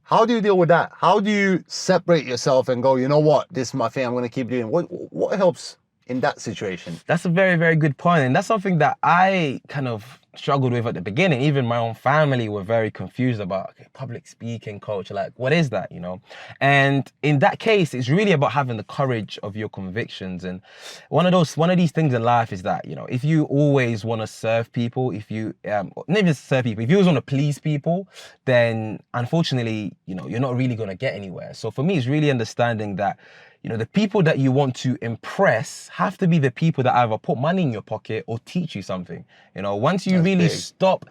S2: How do you deal with that? How do you separate yourself and go, you know what, this is my thing, I'm going to keep doing? What helps in that situation?
S1: That's a very, very good point. And that's something that I kind of struggled with at the beginning. Even my own family were very confused about, okay, public speaking, coach, like, what is that, you know? And in that case, it's really about having the courage of your convictions. And one of these things in life is that, you know, if you always want to serve people, if you, not even serve people, if you always want to please people, then unfortunately, you know, you're not really going to get anywhere. So for me, it's really understanding that, you know, the people that you want to impress have to be the people that either put money in your pocket or teach you something. You know, once you really stop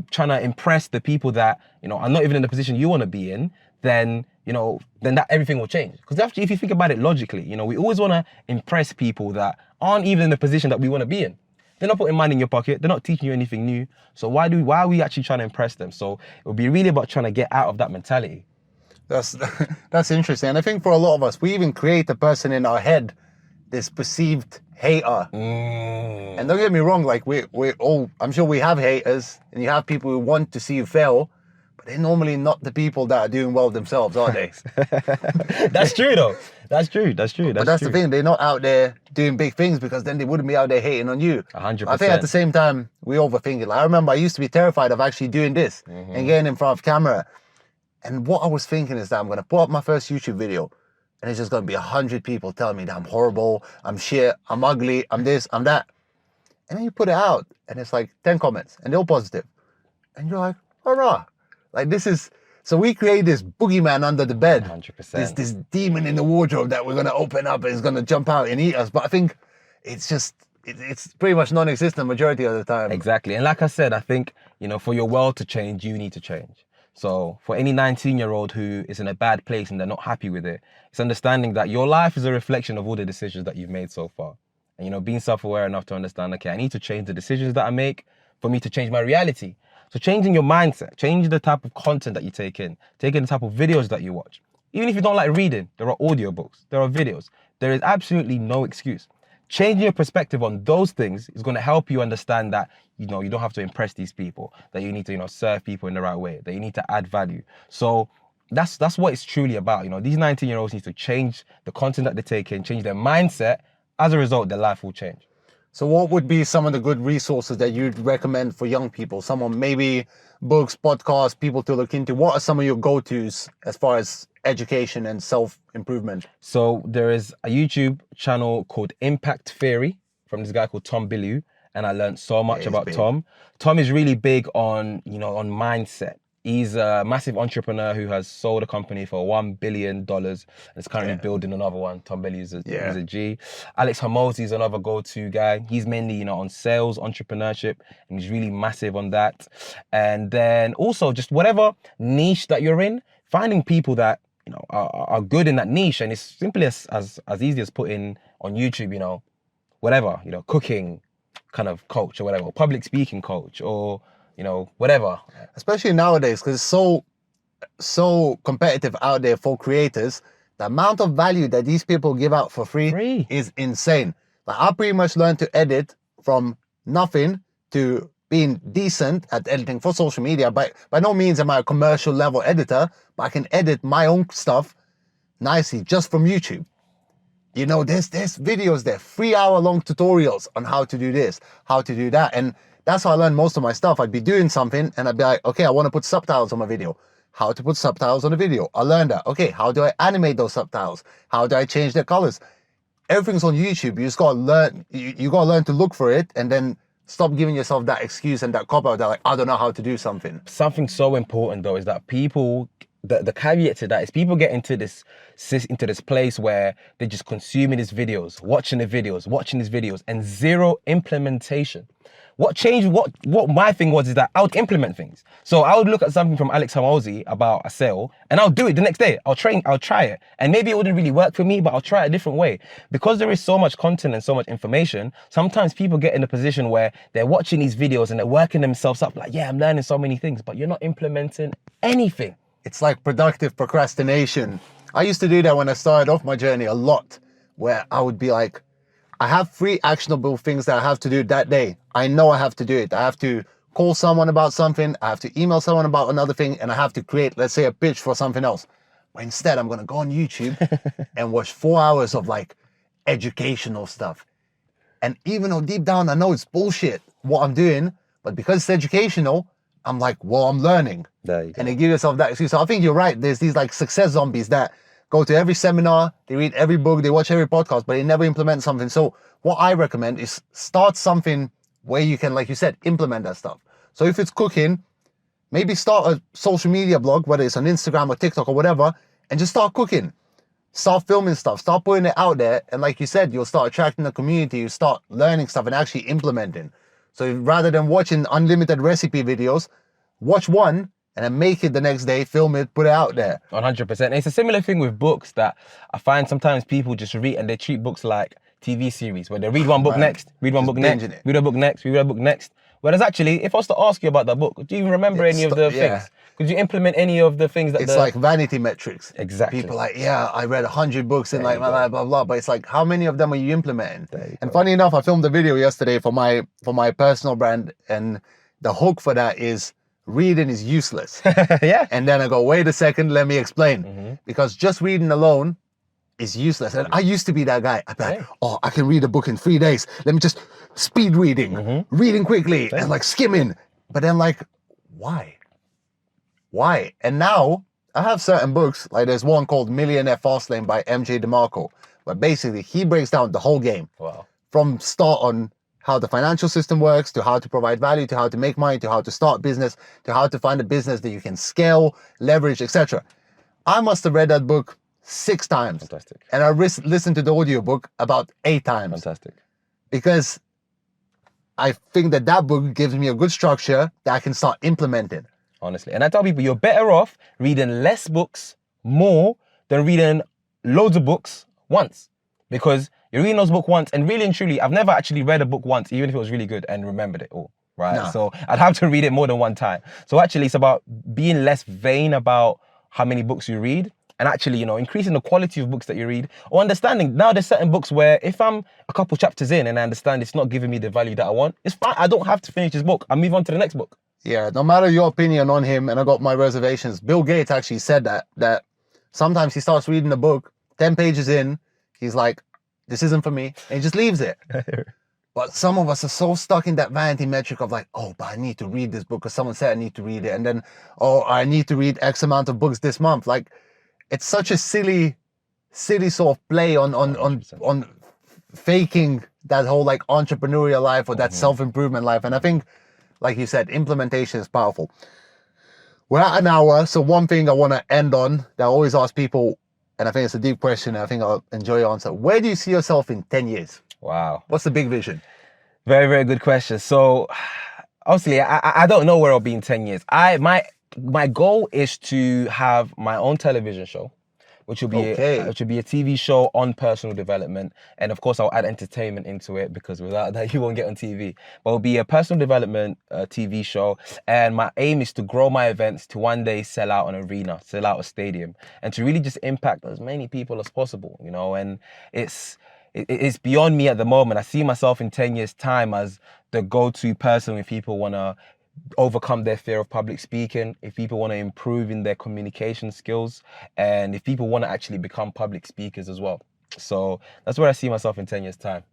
S1: trying to impress the people that, you know, are not even in the position you want to be in, then, you know, then that everything will change. Because actually, if you think about it logically, you know, we always want to impress people that aren't even in the position that we want to be in. They're not putting money in your pocket. They're not teaching you anything new. So why are we actually trying to impress them? So it would be really about trying to get out of that mentality.
S2: That's interesting. And I think for a lot of us, we even create a person in our head, this perceived hater. And don't get me wrong, like we're all, I'm sure we have haters, and you have people who want to see you fail, but they're normally not the people that are doing well themselves, are they?
S1: That's true though. That's true.
S2: But that's the thing, they're not out there doing big things, because then they wouldn't be out there hating on you.
S1: 100%.
S2: I think at the same time, we overthink it. Like, I remember I used to be terrified of actually doing this and getting in front of camera. And what I was thinking is that I'm going to put up my first YouTube video, and it's just going to be 100 people telling me that I'm horrible, I'm shit, I'm ugly, I'm this, I'm that. And then you put it out, and it's like 10 comments, and they're all positive. And you're like, hurrah. Like, this is... So we create this boogeyman under the bed.
S1: 100%.
S2: This demon in the wardrobe that we're going to open up and it's going to jump out and eat us. But I think it's just... It's pretty much non-existent majority of the time.
S1: Exactly. And like I said, I think, you know, for your world to change, you need to change. So for any 19-year-old who is in a bad place and they're not happy with it, it's understanding that your life is a reflection of all the decisions that you've made so far. And, you know, being self-aware enough to understand, okay, I need to change the decisions that I make for me to change my reality. So changing your mindset, changing the type of content that you take in, taking the type of videos that you watch. Even if you don't like reading, there are audiobooks, there are videos. There is absolutely no excuse. Changing your perspective on those things is going to help you understand that, you know, you don't have to impress these people, that you need to, you know, serve people in the right way, that you need to add value. So that's what it's truly about. You know, these 19-year-olds need to change the content that they take in, change their mindset. As a result, their life will change.
S2: So what would be some of the good resources that you'd recommend for young people? Someone, maybe books, podcasts, people to look into. What are some of your go-tos as far as education and self-improvement?
S1: So there is a YouTube channel called Impact Theory from this guy called Tom Bilyeu, and I learned so much about
S2: big.
S1: Tom. Tom is really big on, you know, on mindset. He's a massive entrepreneur who has sold a company for $1 billion and is currently building another one. Tom Bilyeu is a G. Alex Hormozi is another go-to guy. He's mainly, you know, on sales, entrepreneurship, and he's really massive on that. And then also just whatever niche that you're in, finding people that, you know, are good in that niche. And it's simply as easy as putting on YouTube, you know, whatever, you know, cooking kind of coach or whatever, or public speaking coach, or, you know, whatever.
S2: Especially nowadays, because it's so competitive out there for creators. The amount of value that these people give out for free is insane. Like, I pretty much learned to edit from nothing to being decent at editing for social media. By no means am I a commercial level editor, but I can edit my own stuff nicely just from YouTube. You know, there's videos there, 3-hour-long tutorials on how to do this, how to do that. And that's how I learned most of my stuff. I'd be doing something and I'd be like, okay, I want to put subtitles on my video. How to put subtitles on a video. I learned that. Okay, how do I animate those subtitles? How do I change their colors? Everything's on YouTube. You just got to learn. You got to learn to look for it, and then stop giving yourself that excuse and that cop-out that, like, I don't know how to do something.
S1: Something so important though is that people, the caveat to that is people get into this place where they're just consuming these videos, watching these videos, and zero implementation. what changed, what my thing was is that I would implement things. So I would look at something from Alex Hormozi about a sale and I'll do it the next day. I'll try it. And maybe it wouldn't really work for me, but I'll try it a different way. Because there is so much content and so much information, sometimes people get in a position where they're watching these videos and they're working themselves up like, yeah, I'm learning so many things, but you're not implementing anything.
S2: It's like productive procrastination. I used to do that when I started off my journey a lot, where I would be like, I have 3 actionable things that I have to do that day. I know I have to do it. I have to call someone about something. I have to email someone about another thing. And I have to create, let's say, a pitch for something else. But instead, I'm going to go on YouTube and watch 4 hours of like educational stuff. And even though deep down, I know it's bullshit what I'm doing, but because it's educational, I'm like, well, I'm learning.
S1: There you go.
S2: And they give yourself that excuse. So I think you're right. There's these like success zombies that go to every seminar, they read every book, they watch every podcast, but they never implement something. So what I recommend is start something where you can, like you said, implement that stuff. So if it's cooking, maybe start a social media blog, whether it's on Instagram or TikTok or whatever, and just start cooking. Start filming stuff, start putting it out there. And like you said, you'll start attracting a community, you start learning stuff and actually implementing. So rather than watching unlimited recipe videos, watch one and then make it the next day, film it, put it out there.
S1: 100%. And it's a similar thing with books that I find sometimes people just read and they treat books like TV series where they read one book next, read one book next, read a book next, read a book next. Whereas actually, if I was to ask you about that book, do you even remember any of the things? Could you implement any of the things that
S2: it's like vanity metrics.
S1: Exactly.
S2: People like, yeah, I read 100 books in like my life, blah, blah. But it's like, how many of them are you implementing? And funny enough, I filmed a video yesterday for my personal brand. And the hook for that is reading is useless.
S1: Yeah.
S2: And then I go, wait a second, let me explain. Because just reading alone is useless. And I used to be that guy. I'd be like, oh, I can read a book in 3 days. Let me just speed reading, reading quickly and like skimming. But then like, why? Why? And now I have certain books, like there's one called Millionaire Fastlane by MJ DeMarco, but basically he breaks down the whole game.
S1: Wow.
S2: From start on how the financial system works, to how to provide value, to how to make money, to how to start business, to how to find a business that you can scale, leverage, etc. I must have read that book 6 times.
S1: Fantastic.
S2: And I listened to the audiobook about 8 times.
S1: Fantastic.
S2: Because I think that book gives me a good structure that I can start implementing.
S1: Honestly. And I tell people, you're better off reading less books more than reading loads of books once. Because you're reading those books once, and really and truly, I've never actually read a book once, even if it was really good, and remembered it all, right?
S2: No.
S1: So I'd have to read it more than one time. So actually, it's about being less vain about how many books you read, and actually, increasing the quality of books that you read, or understanding. Now there's certain books where if I'm a couple chapters in and I understand it's not giving me the value that I want, it's fine. I don't have to finish this book. I move on to the next book.
S2: Yeah, no matter your opinion on him, and I got my reservations, Bill Gates actually said that sometimes he starts reading a book, 10 pages in, he's like, this isn't for me, and he just leaves it. But some of us are so stuck in that vanity metric of like, oh, but I need to read this book because someone said I need to read it, and then, oh, I need to read X amount of books this month. Like, it's such a silly sort of play on faking that whole like entrepreneurial life or that self-improvement life. And I think, like you said, implementation is powerful. We're at an hour, so one thing I want to end on that I always ask people, and I think it's a deep question, and I think I'll enjoy your answer. Where do you see yourself in 10 years?
S1: Wow.
S2: What's the big vision?
S1: Very, very good question. So, obviously, I don't know where I'll be in 10 years. My goal is to have my own television show, which will be a TV show on personal development. And of course, I'll add entertainment into it because without that, you won't get on TV. But it'll be a personal development TV show. And my aim is to grow my events to one day sell out an arena, sell out a stadium, and to really just impact as many people as possible, And it's beyond me at the moment. I see myself in 10 years' time as the go-to person when people want to overcome their fear of public speaking, if people want to improve in their communication skills, and if people want to actually become public speakers as well. So that's where I see myself in 10 years' time.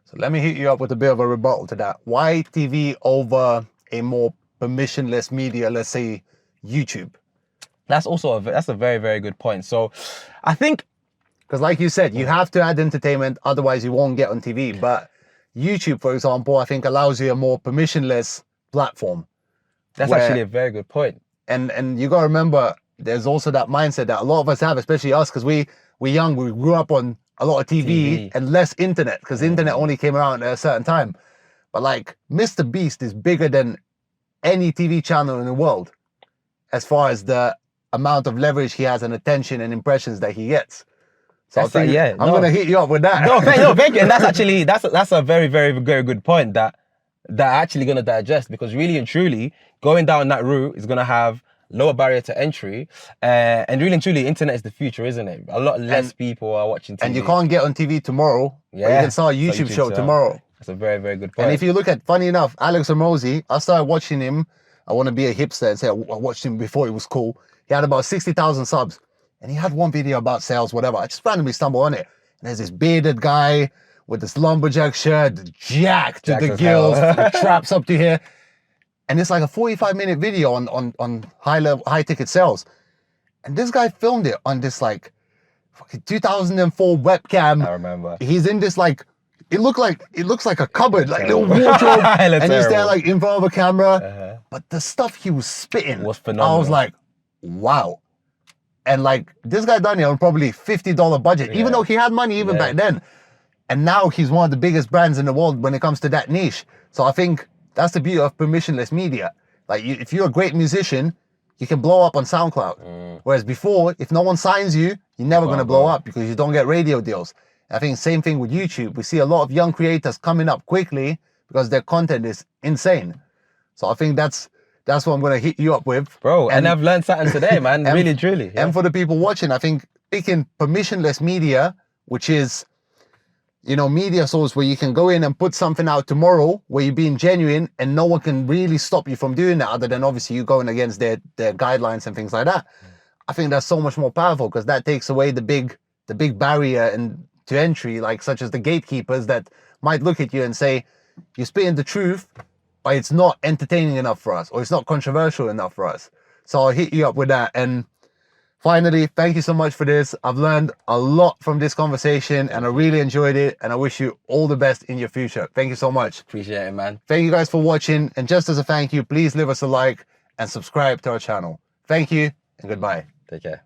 S2: So let me hit you up with a bit of a rebuttal to that. Why TV over a more permissionless media, let's say YouTube?
S1: That's a very, very good point. So I think,
S2: because like you said, you have to add entertainment, otherwise you won't get on TV. But YouTube, for example, I think allows you a more permissionless platform.
S1: That's actually a very good point.
S2: And you got to remember, there's also that mindset that a lot of us have, especially us, because we're young, we grew up on a lot of TV. And less internet, because internet only came around at a certain time. But like Mr. Beast is bigger than any TV channel in the world as far as the amount of leverage he has and attention and impressions that he gets. So
S1: That's
S2: I think
S1: yeah,
S2: I'm gonna hit you up with that.
S1: No, thank you. And that's actually that's a very, very, very good point that actually gonna digest, because really and truly going down that route is gonna have lower barrier to entry, and really and truly, internet is the future, isn't it? A lot less people are watching TV.
S2: And you can't get on TV tomorrow. Yeah, but you can start a YouTube show tomorrow.
S1: That's a very, very good point.
S2: And if you look at, funny enough, Alex Hormozi, I started watching him. I want to be a hipster and say I watched him before he was cool. He had about 60,000 subs, and he had one video about sales, whatever. I just randomly stumbled on it. And there's this bearded guy with this lumberjack shirt, jacked to the gills, traps up to here. And it's like a 45-minute video on high ticket sales. And this guy filmed it on this like fucking 2004 webcam.
S1: I remember.
S2: He's in this like, it looks like a cupboard, like little wardrobe. And he's there like in front of a camera. But the stuff he was spitting
S1: was phenomenal.
S2: I was like, wow. And like this guy done it on probably $50 budget, even though he had money even back then. And now he's one of the biggest brands in the world when it comes to that niche. So I think that's the beauty of permissionless media. Like if you're a great musician, you can blow up on SoundCloud. Whereas before, if no one signs you, you're never going to blow up because you don't get radio deals. I think same thing with YouTube. We see a lot of young creators coming up quickly because their content is insane. So I think that's what I'm going to hit you up with.
S1: Bro, and I've learned something today, man. Really, truly. Yeah.
S2: And for the people watching, I think picking permissionless media, which is, you know, media source where you can go in and put something out tomorrow where you're being genuine and no one can really stop you from doing that, other than obviously you going against their guidelines and things like that. I think that's so much more powerful because that takes away the big barrier and to entry, like such as the gatekeepers that might look at you and say, you're spitting the truth, but it's not entertaining enough for us, or it's not controversial enough for us. So I'll hit you up with that. And finally, thank you so much for this. I've learned a lot from this conversation and I really enjoyed it. And I wish you all the best in your future. Thank you so much.
S1: Appreciate it, man.
S2: Thank you guys for watching. And just as a thank you, please leave us a like and subscribe to our channel. Thank you and goodbye.
S1: Take care.